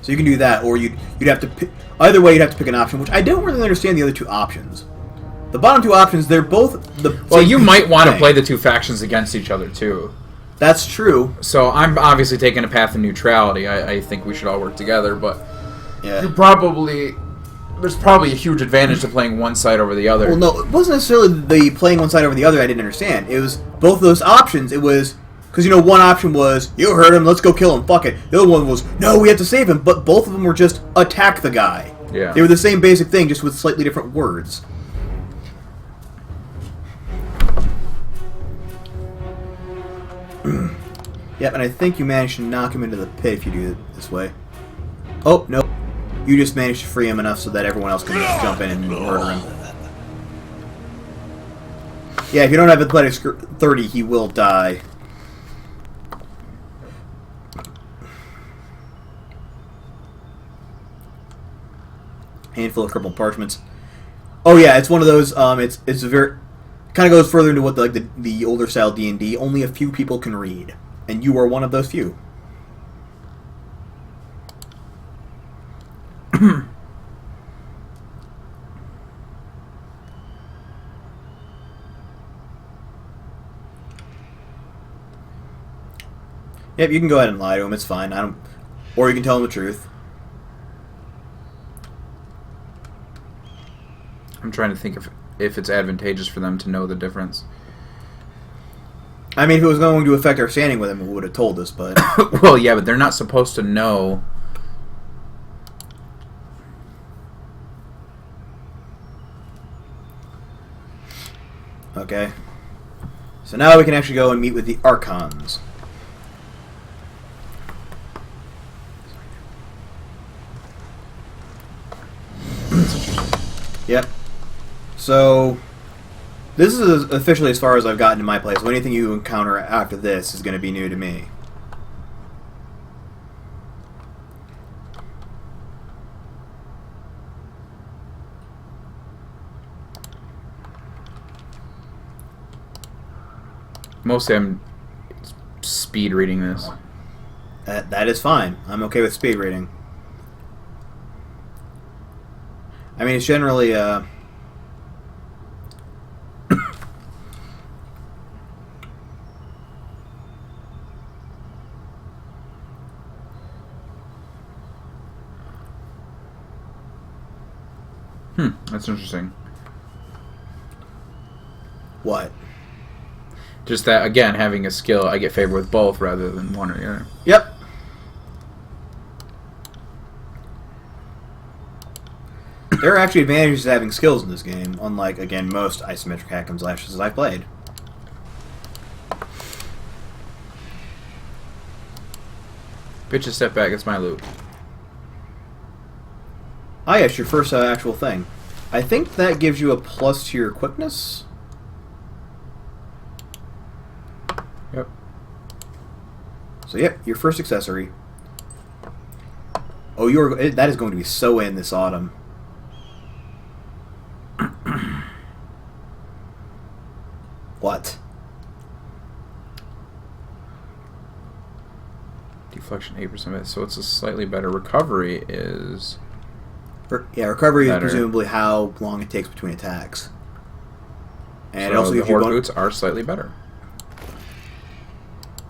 So you can do that, or you'd have to pick... Either way, you'd have to pick an option, which I don't really understand the other two options. The bottom two options, they're both the Well, same you might want to thing. play the two factions against each other, too. That's true. So I'm obviously taking a path of neutrality. I think we should all work together, but Yeah. there's probably a huge advantage to playing one side over the other. Well, no, it wasn't necessarily the playing one side over the other I didn't understand. It was both of those options. It was... Because, you know, one option was, you heard him, let's go kill him, fuck it. The other one was, no, we have to save him. But both of them were just, attack the guy. Yeah. They were the same basic thing, just with slightly different words. Yep, and I think you managed to knock him into the pit if you do it this way. Oh, no. You just managed to free him enough so that everyone else can just jump in and murder him. Yeah, if you don't have Athletics 30, he will die. Handful of crippled parchments. Oh yeah, it's one of those. It's a very kind of goes further into what the older style D&D. Only a few people can read, and you are one of those few. Yep, you can go ahead and lie to him. It's fine. I don't. Or you can tell him the truth. I'm trying to think if it's advantageous for them to know the difference. I mean, if it was going to affect our standing with him, it would have told us, but... Well, yeah, but they're not supposed to know. Okay. So now we can actually go and meet with the Archons. Yep. So, this is officially as far as I've gotten in my place. So anything you encounter after this is going to be new to me. Mostly I'm speed reading this. That is fine. I'm okay with speed reading. I mean, it's generally, That's interesting. What? Just that, again, having a skill, I get favored with both rather than one or the other. Yep. There are actually advantages to having skills in this game, unlike, again, most isometric hack and slashes I've played. Bitch, a step back, it's my loot. Ah, yes, your first actual thing. I think that gives you a plus to your quickness. Yep. So, yep, your first accessory. Oh, that is going to be so in this autumn. What? Deflection 8%. So it's a slightly better. Recovery is... Recovery better. is presumably how long it takes between attacks. And so also, the if you Horde boots are slightly better.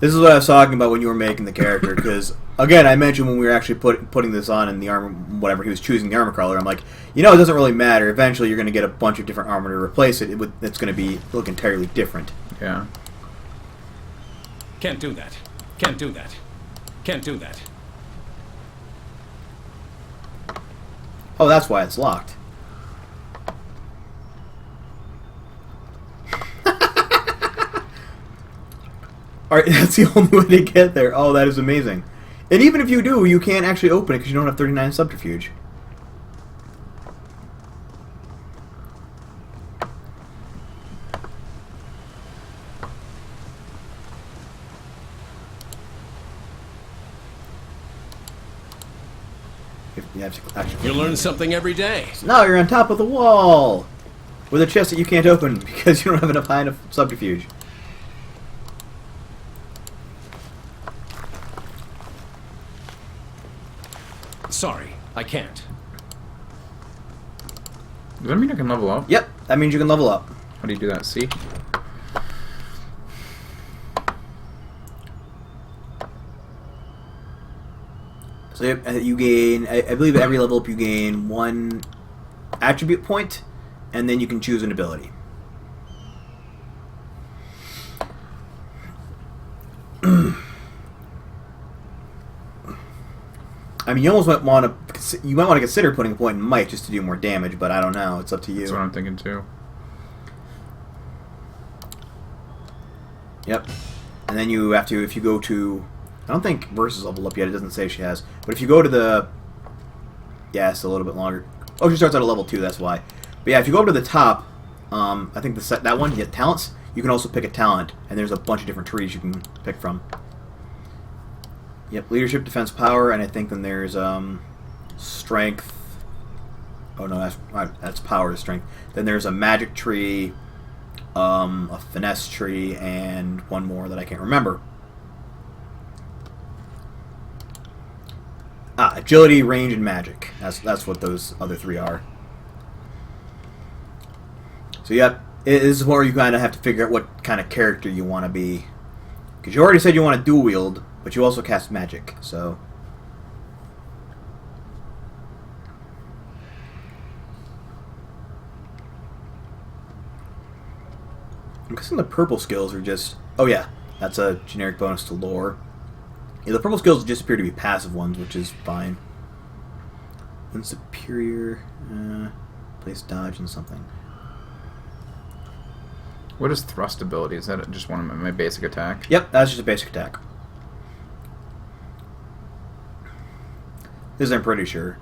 This is what I was talking about when you were making the character, because, again, I mentioned when we were actually putting this on in the armor, whatever, he was choosing the armor color, I'm like, it doesn't really matter. Eventually, you're going to get a bunch of different armor to replace it. It's going to look entirely different. Yeah. Can't do that. Can't do that. Can't do that. Oh, that's why it's locked. Alright, that's the only way to get there. Oh, that is amazing. And even if you do, you can't actually open it because you don't have 39 subterfuge. You have to actually You learn something every day. So now you're on top of the wall with a chest that you can't open because you don't have enough high enough subterfuge. Sorry, I can't. Does that mean I can level up? Yep, that means you can level up. How do you do that? C? So you gain, I believe at every level up you gain 1 attribute point, and then you can choose an ability. I mean, you might want to consider putting a point in might just to do more damage, but I don't know. It's up to you. That's what I'm thinking too. Yep. And then you have to, if you go to, I don't think Versus level up yet. It doesn't say she has, but if you go to the, yeah, it's a little bit longer. Oh, she starts at a level 2. That's why. But yeah, if you go up to the top, I think that one, you get talents. You can also pick a talent, and there's a bunch of different trees you can pick from. Yep, leadership, defense, power, and I think then there's strength. Oh no, that's power to strength. Then there's a magic tree, a finesse tree, and one more that I can't remember. Agility, range, and magic. That's what those other 3 are. So yep, it is where you kind of have to figure out what kind of character you want to be, because you already said you want to dual wield. But you also cast magic, so... I'm guessing the purple skills are just... Oh yeah, that's a generic bonus to lore. Yeah, the purple skills just appear to be passive ones, which is fine. One superior... place dodge and something. What is thrust ability? Is that just one of my basic attack? Yep, that's just a basic attack. This I'm pretty sure.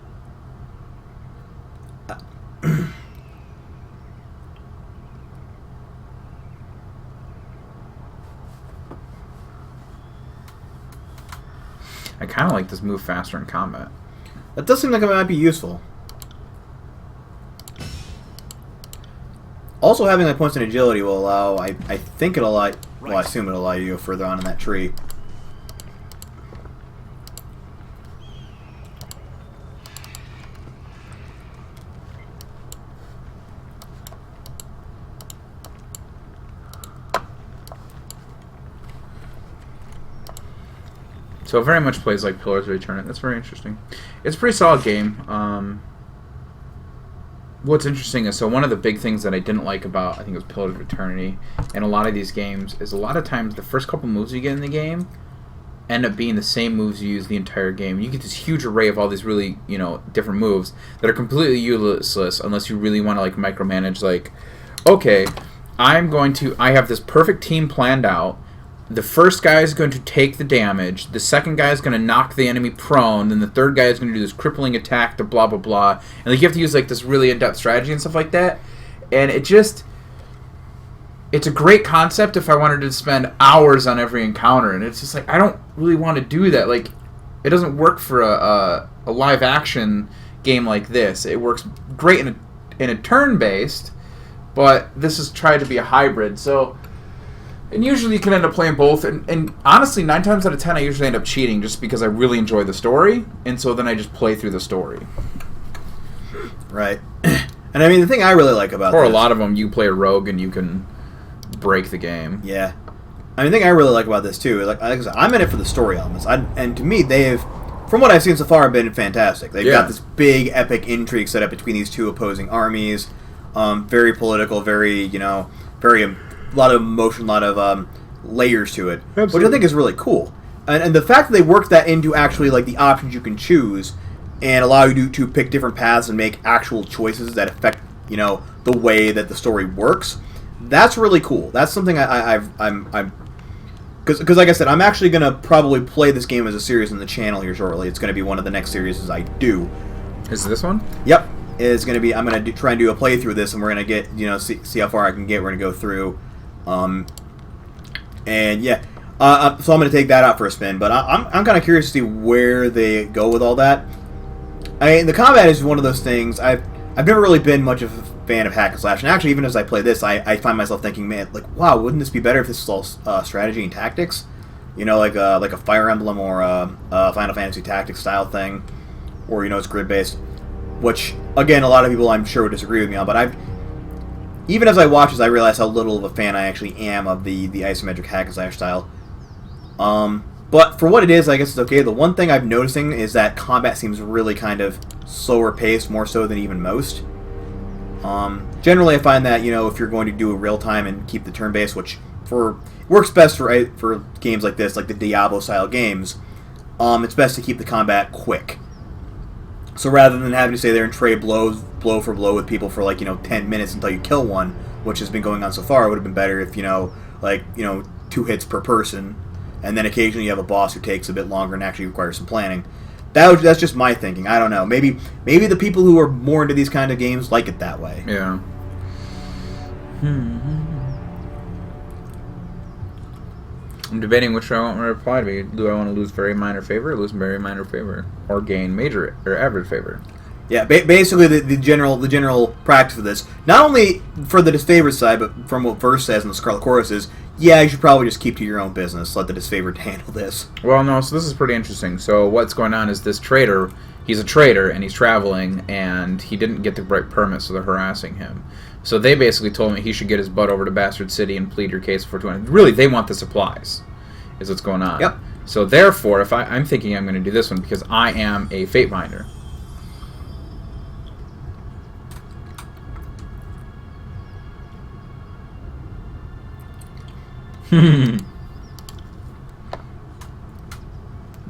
I kind of like this move faster in combat. That does seem like it might be useful. Also, having like points in agility will allow. I think it'll allow. Well, I assume it'll allow you to go further on in that tree. So it very much plays like Pillars of Eternity. That's very interesting. It's a pretty solid game. What's interesting is, so one of the big things that I didn't like about, I think it was Pillars of Eternity, and a lot of these games, is a lot of times the first couple moves you get in the game end up being the same moves you use the entire game. You get this huge array of all these really, different moves that are completely useless unless you really want to, like, micromanage, like, okay, I have this perfect team planned out. The first guy is going to take the damage, the second guy is going to knock the enemy prone, then the third guy is going to do this crippling attack to blah blah blah, and like you have to use like this really in-depth strategy and stuff like that, and it's a great concept if I wanted to spend hours on every encounter, and it's just like I don't really want to do that. Like, it doesn't work for a a live action game like this. It works great in a turn-based, but this is tried to be a hybrid. So, and usually you can end up playing both. And honestly, 9 times out of 10, I usually end up cheating just because I really enjoy the story, and so then I just play through the story. Right. And I mean, the thing I really like about For this, a lot of them, you play a rogue and you can break the game. yeah. I mean, the thing I really like about this too, like I said, I'm in it for the story elements. And to me, they have, from what I've seen so far, have been fantastic. They've got this big, epic intrigue set up between these two opposing armies. Very political, very, very a lot of emotion, a lot of layers to it, Absolutely. which I think is really cool. And the fact that they work that into actually like the options you can choose and allow you to pick different paths and make actual choices that affect, the way that the story works. That's really cool. That's something I'm because like I said, I'm actually gonna probably play this game as a series on the channel here shortly. It's gonna be one of the next series I do. Is this one? Yep, it's gonna be. I'm gonna try and do a playthrough of this, and we're gonna get see how far I can get. We're gonna go through, and yeah. So I'm gonna take that out for a spin. But I'm kind of curious to see where they go with all that. I mean, the combat is one of those things. I've never really been much of a fan of hack and slash, and actually, even as I play this, I find myself thinking, man, like, wow, wouldn't this be better if this was all strategy and tactics? Like a Fire Emblem or a Final Fantasy Tactics style thing, or it's grid based. Which again, a lot of people I'm sure would disagree with me on, but even as I watch this, I realize how little of a fan I actually am of the isometric hack and slash style. But for what it is, I guess it's okay. The one thing I'm noticing is that combat seems really kind of slower paced, more so than even most. Generally, I find that if you're going to do a real time and keep the turn based, which works best for games like this, like the Diablo style games, it's best to keep the combat quick. So rather than having to stay there and trade blow for blow with people for 10 minutes until you kill one, which has been going on so far, it would have been better if 2 hits per person, and then occasionally you have a boss who takes a bit longer and actually requires some planning. That's just my thinking. I don't know. Maybe the people who are more into these kind of games like it that way. Yeah. I'm debating which I want to reply to be. Do I want to lose very minor favor, or lose very minor favor, or gain major or average favor? Yeah, basically the general practice of this, not only for the disfavored side, but from what Verse says in the Scarlet Chorus is, yeah, you should probably just keep to your own business. Let the disfavored handle this. Well, no, so this is pretty interesting. So what's going on is this trader, he's a trader, and he's traveling, and he didn't get the right permit, so they're harassing him. So they basically told me he should get his butt over to Bastard City and plead your case for 20. Really, they want the supplies, is what's going on. Yep. So therefore, if I'm thinking I'm going to do this one because I am a fate binder.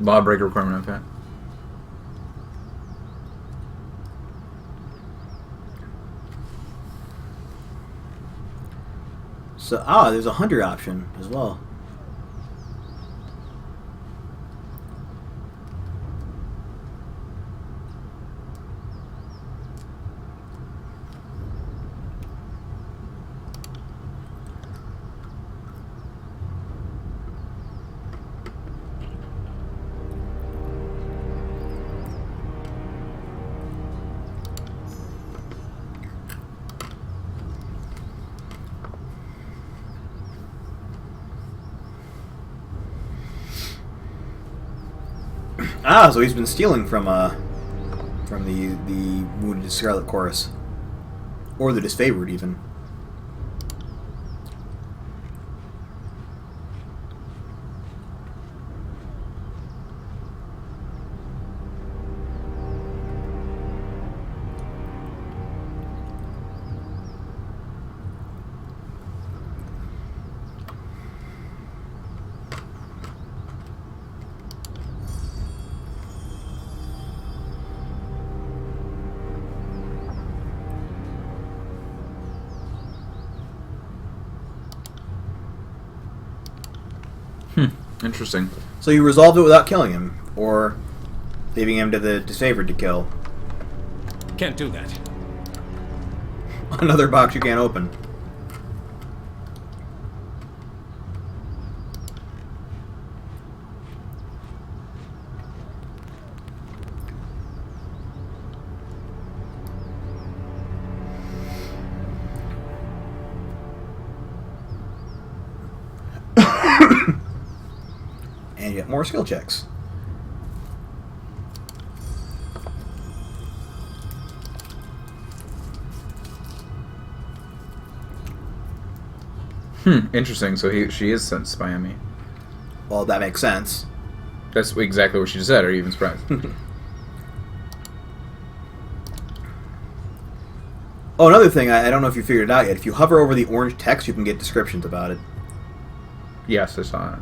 Lawbreaker requirement, okay. So, there's a hunter option as well. So he's been stealing from the Wounded Scarlet Chorus. Or the Disfavored, even. Interesting. So you resolved it without killing him, or leaving him to the Disfavored to kill. Can't do that. Another box you can't open. get more skill checks. Interesting. So she is sent to spy on me. Well, that makes sense. That's exactly what she just said. Are you even surprised? Oh, another thing, I don't know if you figured it out yet. If you hover over the orange text, you can get descriptions about it. Yes, I saw it.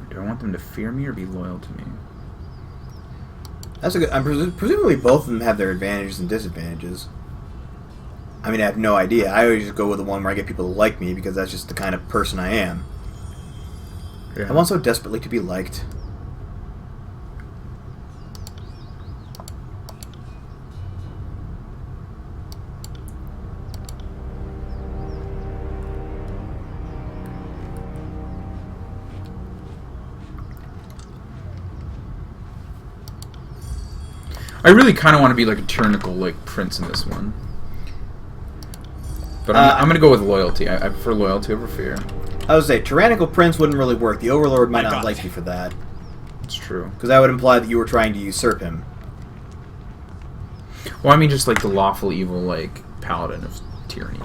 Do I want them to fear me or be loyal to me? That's a good. Presumably, both of them have their advantages and disadvantages. I mean, I have no idea. I always just go with the one where I get people to like me because that's just the kind of person I am. Yeah. I want so desperately to be liked. I really kind of want to be like a tyrannical like prince in this one. But I'm going to go with loyalty. I prefer loyalty over fear. I would say tyrannical prince wouldn't really work. The overlord might not like you for that. It's true. Because that would imply that you were trying to usurp him. Well, I mean just like the lawful evil like paladin of tyranny.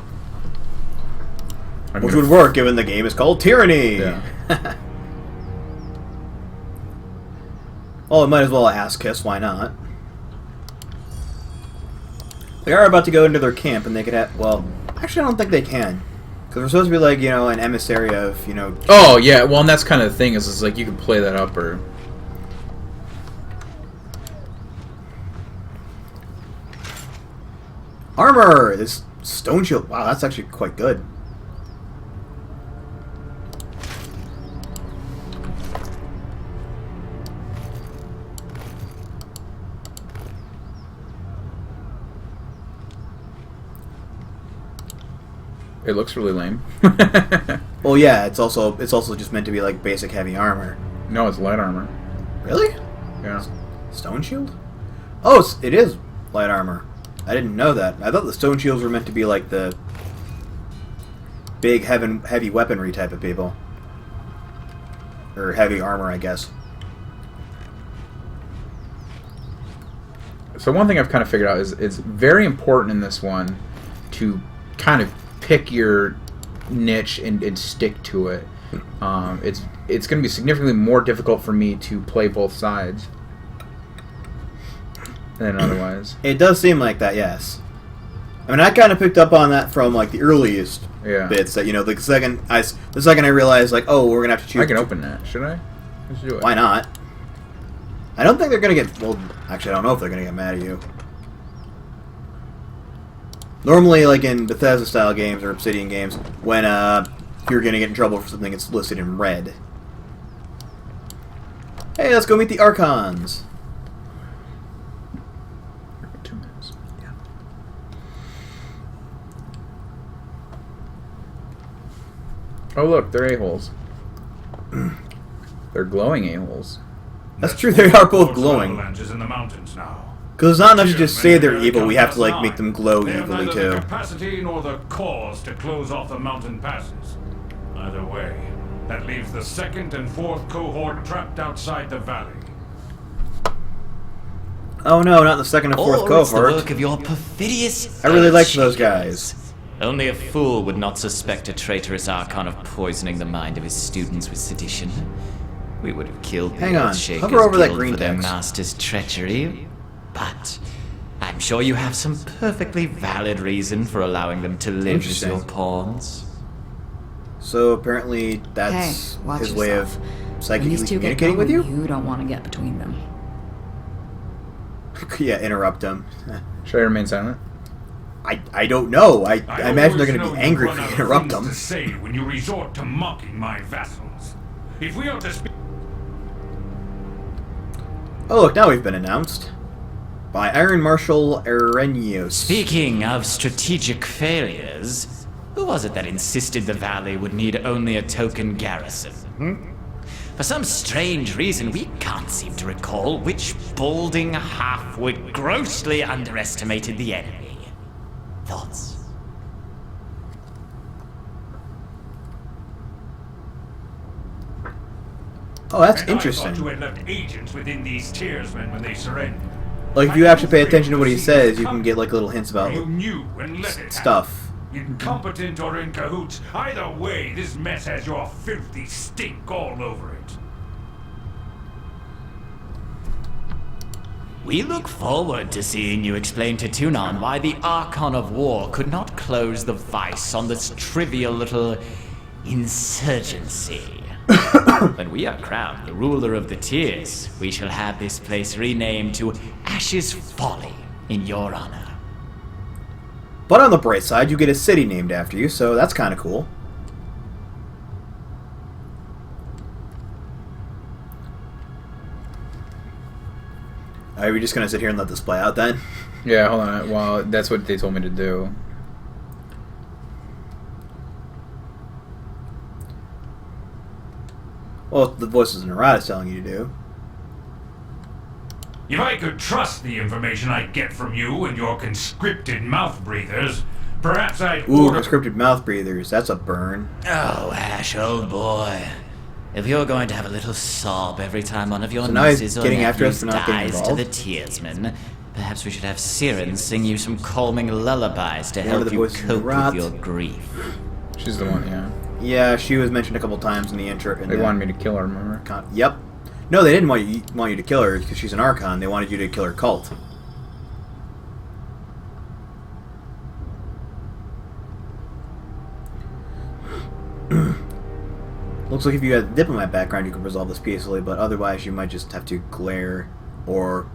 Which would work given the game is called Tyranny. Yeah. Well, it might as well ass kiss. Why not? They are about to go into their camp, and they could have. Well, actually, I don't think they can, because we're supposed to be like an emissary of Oh yeah, well, and that's kind of the thing is like you can play that up or. Armor. This stone shield. Wow, that's actually quite good. It looks really lame. Well, yeah, it's also just meant to be like basic heavy armor. No, it's light armor. Really? Yeah. Stone shield? Oh, it is light armor. I didn't know that. I thought the stone shields were meant to be like the big heavy weaponry type of people. Or heavy armor, I guess. So one thing I've kind of figured out is it's very important in this one to kind of pick your niche and stick to it. It's going to be significantly more difficult for me to play both sides than otherwise. It does seem like that, yes. I mean, I kind of picked up on that from like the earliest bits. That the second I realized like, oh, we're gonna have to choose. I can open that. Should I? Let's do it. Why not? I don't think they're gonna get. Well, actually, I don't know if they're gonna get mad at you. Normally, like in Bethesda-style games or Obsidian games, when you're going to get in trouble for something, it's listed in red. Hey, let's go meet the Archons! 2 minutes. Yeah. Oh, look, they're a-holes. They're glowing a-holes. That's true, they are both glowing. Avalanches in the mountains now. Because it's not enough to just say they're evil, we have to like make them glow They have evilly neither too. the capacity nor the cause to close off the mountain passes. Either way, that leaves the 2nd and 4th cohort trapped outside the valley. Oh no, not the 2nd and 4th Or cohort. it's the work of your perfidious I really liked earth those shakers. guys. Only a fool would not suspect a traitorous Archon of poisoning the mind of his students with sedition. We would have killed the Hang on, Earth Shakers hover over that Guild green for their text. master's treachery. But I'm sure you have some perfectly valid reason for allowing them to live as Interesting. your pawns. So apparently that's Hey, watch his way of yourself. When psychically these two get communicating with you? going, you don't want to get between them. Yeah, interrupt him. Should I remain silent? I don't know. I imagine they're always going to know be you angry run if out you of interrupt things them. to say when you resort to mocking my vassals. If we are to speak. Oh look, now we've been announced. By Iron Marshal Arrhenius. Speaking of strategic failures, Who was it that insisted the valley would need only a token garrison? For some strange reason, we can't seem to recall which balding halfwit grossly underestimated the enemy. Thoughts? Oh, that's And I interesting. thought you had left agents within these tiersmen when they surrendered. Like, if you actually pay attention to what he says, you can get, like, little hints about You knew and let it stuff. happen. Incompetent or in cahoots, either way, this mess has your filthy stink all over it. We look forward to seeing you explain to Tunon why the Archon of War could not close the vice on this trivial little insurgency. When we are crowned the ruler of the Tiers, we shall have this place renamed to Ash's Folly in your honor. But on the bright side, you get a city named after you, so that's kind of cool. Are we just going to sit here and let this play out then? Yeah, hold on. Well, that's what they told me to do. Well, the voices in Narada is telling you to do. If I could trust the information I get from you and your conscripted mouth breathers, perhaps I'd Ooh, order... conscripted mouth breathers. That's a burn. Oh, Ash, old boy. If you're going to have a little sob every time one of your So now he's nieces or getting after us nephews for not getting dies to the involved? Tiersmen, perhaps we should have Siren sing you some calming lullabies to One of help the you voices in cope Rot. with your grief. She's the one, yeah. Yeah, she was mentioned a couple times in the intro. They wanted me to kill her, remember? Yep. No, they didn't want you to kill her because she's an Archon. They wanted you to kill her cult. Looks like if you had a diplomat background, you could resolve this peacefully, but otherwise you might just have to glare or...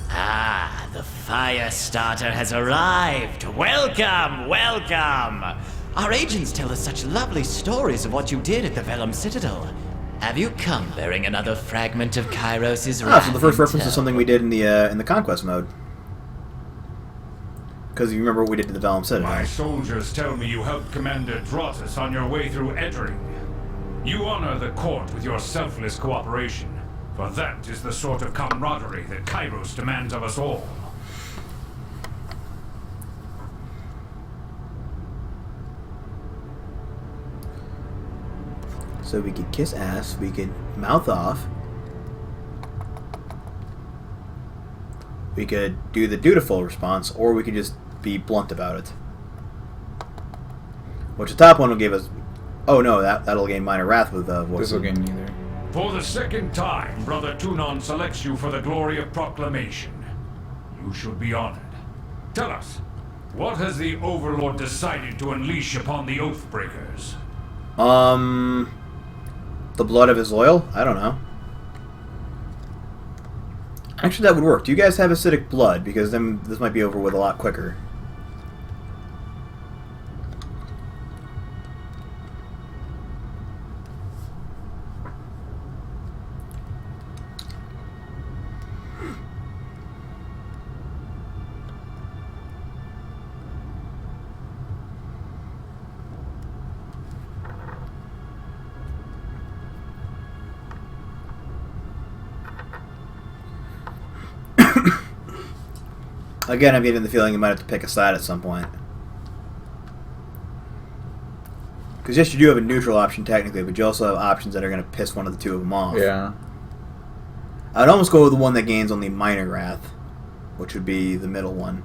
Ah, the fire starter has arrived. Welcome, welcome. Our agents tell us such lovely stories of what you did at the Vellum Citadel. Have you come bearing another fragment of Kairos' Ah, so the first wrath reference is intel? something we did in the conquest mode. Because you remember what we did to the Vellum Citadel. My soldiers tell me you helped Commander Drotus on your way through Edring. You honor the court with your selfless cooperation, for that is the sort of camaraderie that Kairos demands of us all. So we could kiss ass, we could mouth off, we could do the dutiful response, or we could just be blunt about it. Which the top one will give us... Oh no, that'll gain minor wrath with voice. This will gain neither. For the second time, Brother Tunon selects you for the glory of proclamation. You should be honored. Tell us, what has the Overlord decided to unleash upon the Oathbreakers? The blood of his loyal? I don't know. Actually, that would work. Do you guys have acidic blood? Because then this might be over with a lot quicker. Again, I'm getting the feeling you might have to pick a side at some point. Because yes, you do have a neutral option technically, but you also have options that are going to piss one of the two of them off. Yeah. I'd almost go with the one that gains only minor wrath, which would be the middle one.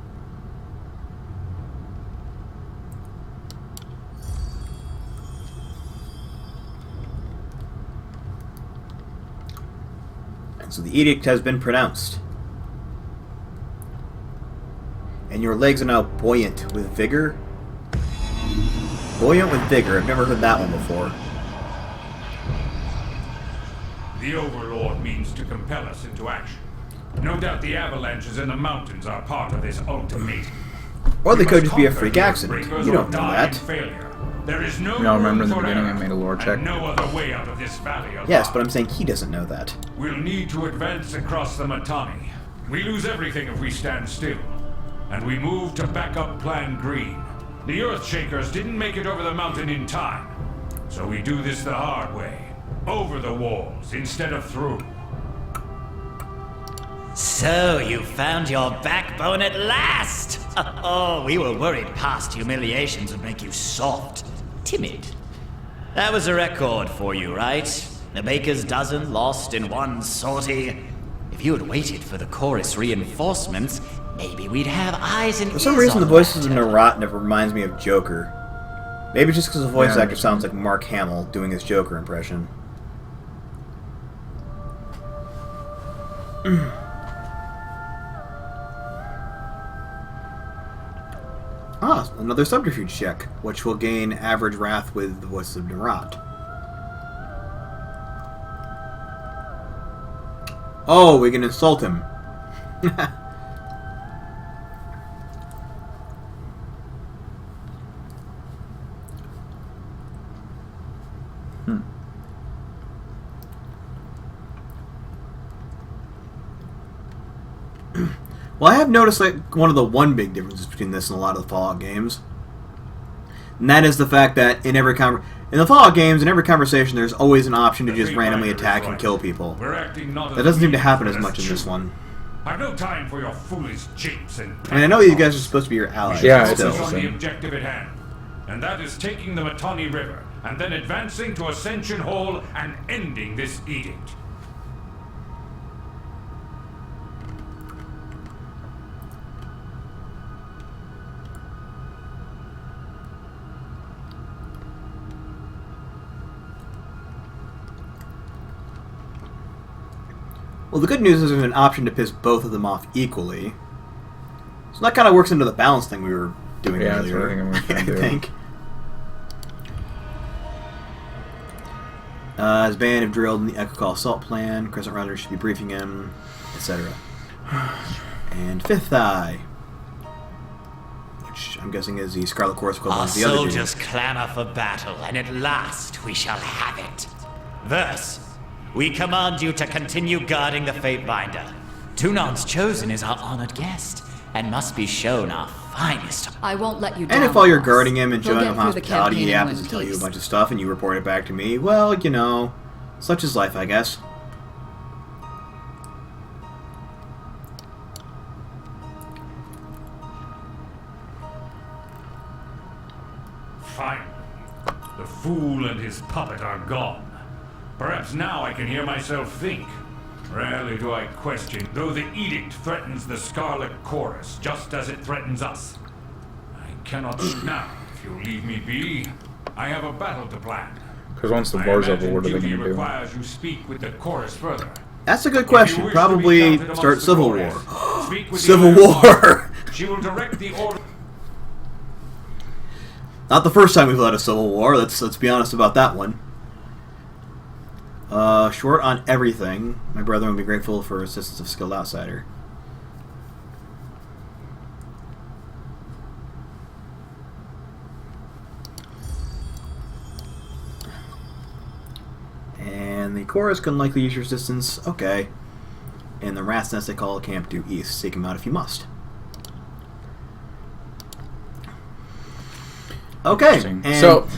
And so the edict has been pronounced. And your legs are now buoyant with vigor. Buoyant with vigor. I've never heard that one before. The Overlord means to compel us into action. No doubt the avalanches in the mountains are part of this ultimatum. Or they We could must just be a conquer freak the accident. Oathbreakers You or don't know die in that. failure. There is no You all remember in room the for beginning I error, made a lore check? and no other way out of this valley alive. Yes, but I'm saying he doesn't know that. We'll need to advance across the Matani. We lose everything if we stand still. and we move to backup Plan Green. The Earthshakers didn't make it over the mountain in time, so we do this the hard way. Over the walls instead of through. So you found your backbone at last! Oh, we were worried past humiliations would make you soft, timid. That was a record for you, right? The baker's dozen lost in one sortie. If you had waited for the chorus reinforcements, maybe we'd have eyes and ears. For some reason, on the voices of matter. Narat never reminds me of Joker. Maybe just because the voice actor sounds like Mark Hamill doing his Joker impression. Another subterfuge check, which will gain average wrath with the voice of Narat. Oh, we can insult him. Well, I have noticed like one of the big differences between this and a lot of the Fallout games, and that is the fact that in the Fallout games, in every conversation, there's always an option to just randomly attack and kill people. That doesn't seem to happen as much in this one. I've no time for your foolish japes and. I mean, I know you guys are supposed to be your allies. Yeah, but it's still. On the objective at hand, and that is taking the Mittani River and then advancing to Ascension Hall and ending this edict. Well, the good news is there's an option to piss both of them off equally. So that kind of works into the balance thing we were doing Yeah, that's earlier. what I think I'm gonna do. I think. His band have drilled in the Echo Call assault plan. Crescent Runners should be briefing him, etc. And Fifth Eye, which I'm guessing is the Scarlet Chorus equivalent Our of the other two. soldiers clamor for battle, and at last we shall have it. Verse, we command you to continue guarding the Fatebinder. Tunon's Chosen is our honored guest, and must be shown our finest. I won't let you down. And if while you're boss. guarding him and He'll showing get him through the hospitality, campaign he in happens one to tell you a piece. bunch of stuff and you report it back to me, well, you know, such is life, I guess. Finally, the fool and his puppet are gone. Perhaps now I can hear myself think. Rarely do I question, though the edict threatens the Scarlet Chorus just as it threatens us. I cannot now, if you leave me be. I have a battle to plan. Because once the I war's over, imagine what are they duty going to do? requires you speak with the chorus further. That's a good If you question. wish to be Probably counted amongst start the Civil chorus, War. speak with the Civil Iron War! Heart. She will direct the order. Not the first time we've led a civil war. Let's be honest about that one. Short on everything. My brethren would be grateful for assistance of skilled outsider. And the chorus can likely use your assistance. Okay. And the rat's nest they call camp due east. Seek him out if you must. Okay. Interesting. And So,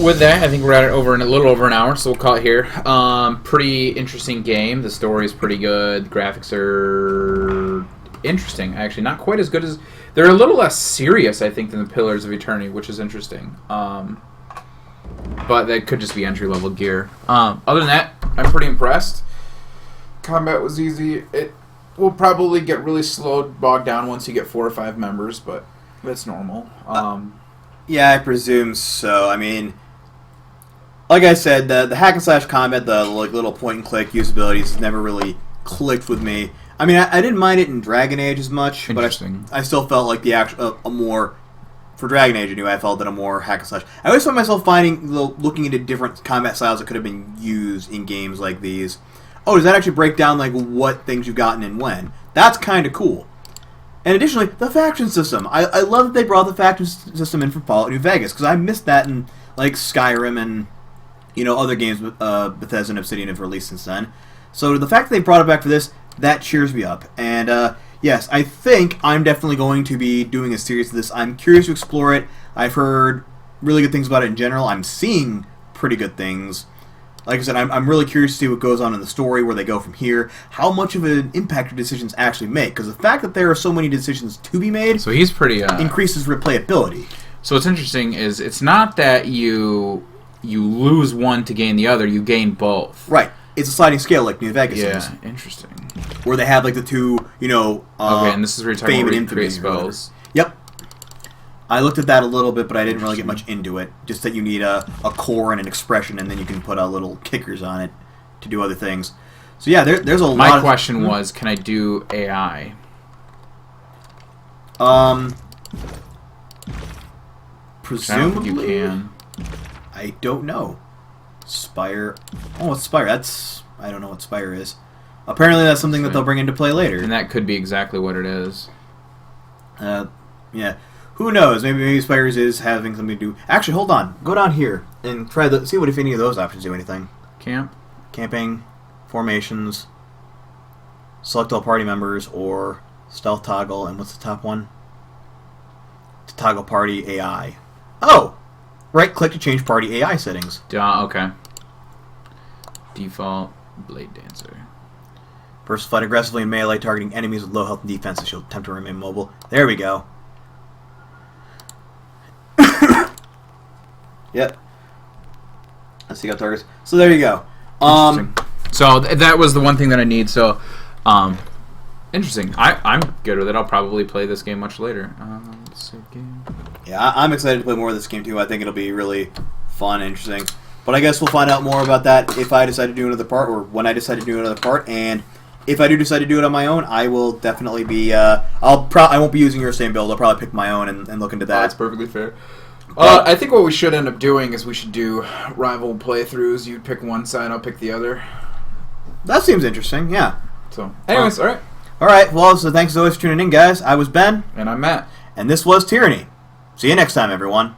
with that, I think we're at it over in a little over an hour, so we'll call it here. Pretty interesting game. The story is pretty good. The graphics are interesting, actually. Not quite as good as... They're a little less serious, I think, than the Pillars of Eternity, which is interesting. But that could just be entry-level gear. Other than that, I'm pretty impressed. Combat was easy. It will probably get really slowed, bogged down once you get 4 or 5 members, but that's normal. yeah, I presume so. I mean, like I said, the hack and slash combat, the like little point and click usabilities has never really clicked with me. I mean, I didn't mind it in Dragon Age as much, but Interesting. I still felt like the actual a more for Dragon Age. Anyway, I felt that a more hack and slash. I always find myself looking into different combat styles that could have been used in games like these. Oh, does that actually break down like what things you've gotten and when? That's kind of cool. And additionally, the faction system. I love that they brought the faction system in for Fallout New Vegas, because I missed that in like Skyrim and other games Bethesda and Obsidian have released since then. So the fact that they brought it back for this, that cheers me up. And yes, I think I'm definitely going to be doing a series of this. I'm curious to explore it. I've heard really good things about it in general. I'm seeing pretty good things. Like I said, I'm really curious to see what goes on in the story, where they go from here, how much of an impact your decisions actually make. Because the fact that there are so many decisions to be made So he's pretty... increases replayability. So what's interesting is it's not that you lose one to gain the other, you gain both. Right. It's a sliding scale like New Vegas is. Yeah, interesting. Where they have like the two, Okay, and this is where you're talking fame about and infamy recreate or whatever. spells. Yep. I looked at that a little bit, but I didn't really get much into it. Just that you need a core and an expression, and then you can put little kickers on it to do other things. So yeah, there's a lot. My question was, can I do AI? Presumably, I don't think you can. I don't know. Spire. Oh, what's Spire? I don't know what Spire is. Apparently, that's something that they'll bring into play later. And that could be exactly what it is. Yeah. Who knows? Maybe Spires is having something to do. Actually, hold on. Go down here and try see what if any of those options do anything. Camp? Camping, formations, select all party members, or stealth toggle. And what's the top one? To toggle party AI. Oh! Right-click to change party AI settings. Okay. Default Blade Dancer. First, fight aggressively in melee, targeting enemies with low health and defense. You'll attempt to remain mobile. There we go. Yep. Let's see how targets. So there you go. So that was the one thing that I need. So, interesting. I'm good with it. I'll probably play this game much later. Let's see, game. Yeah, I'm excited to play more of this game too. I think it'll be really fun and interesting. But I guess we'll find out more about that if I decide to do another part, or when I decide to do another part. And if I do decide to do it on my own, I will definitely be. I won't be using your same build. I'll probably pick my own and look into that. That's perfectly fair. I think what we should end up doing is we should do rival playthroughs. You'd pick one side, I'll pick the other. That seems interesting, yeah. So, anyways, alright. Alright, well, so thanks as always for tuning in, guys. I was Ben. And I'm Matt. And this was Tyranny. See you next time, everyone.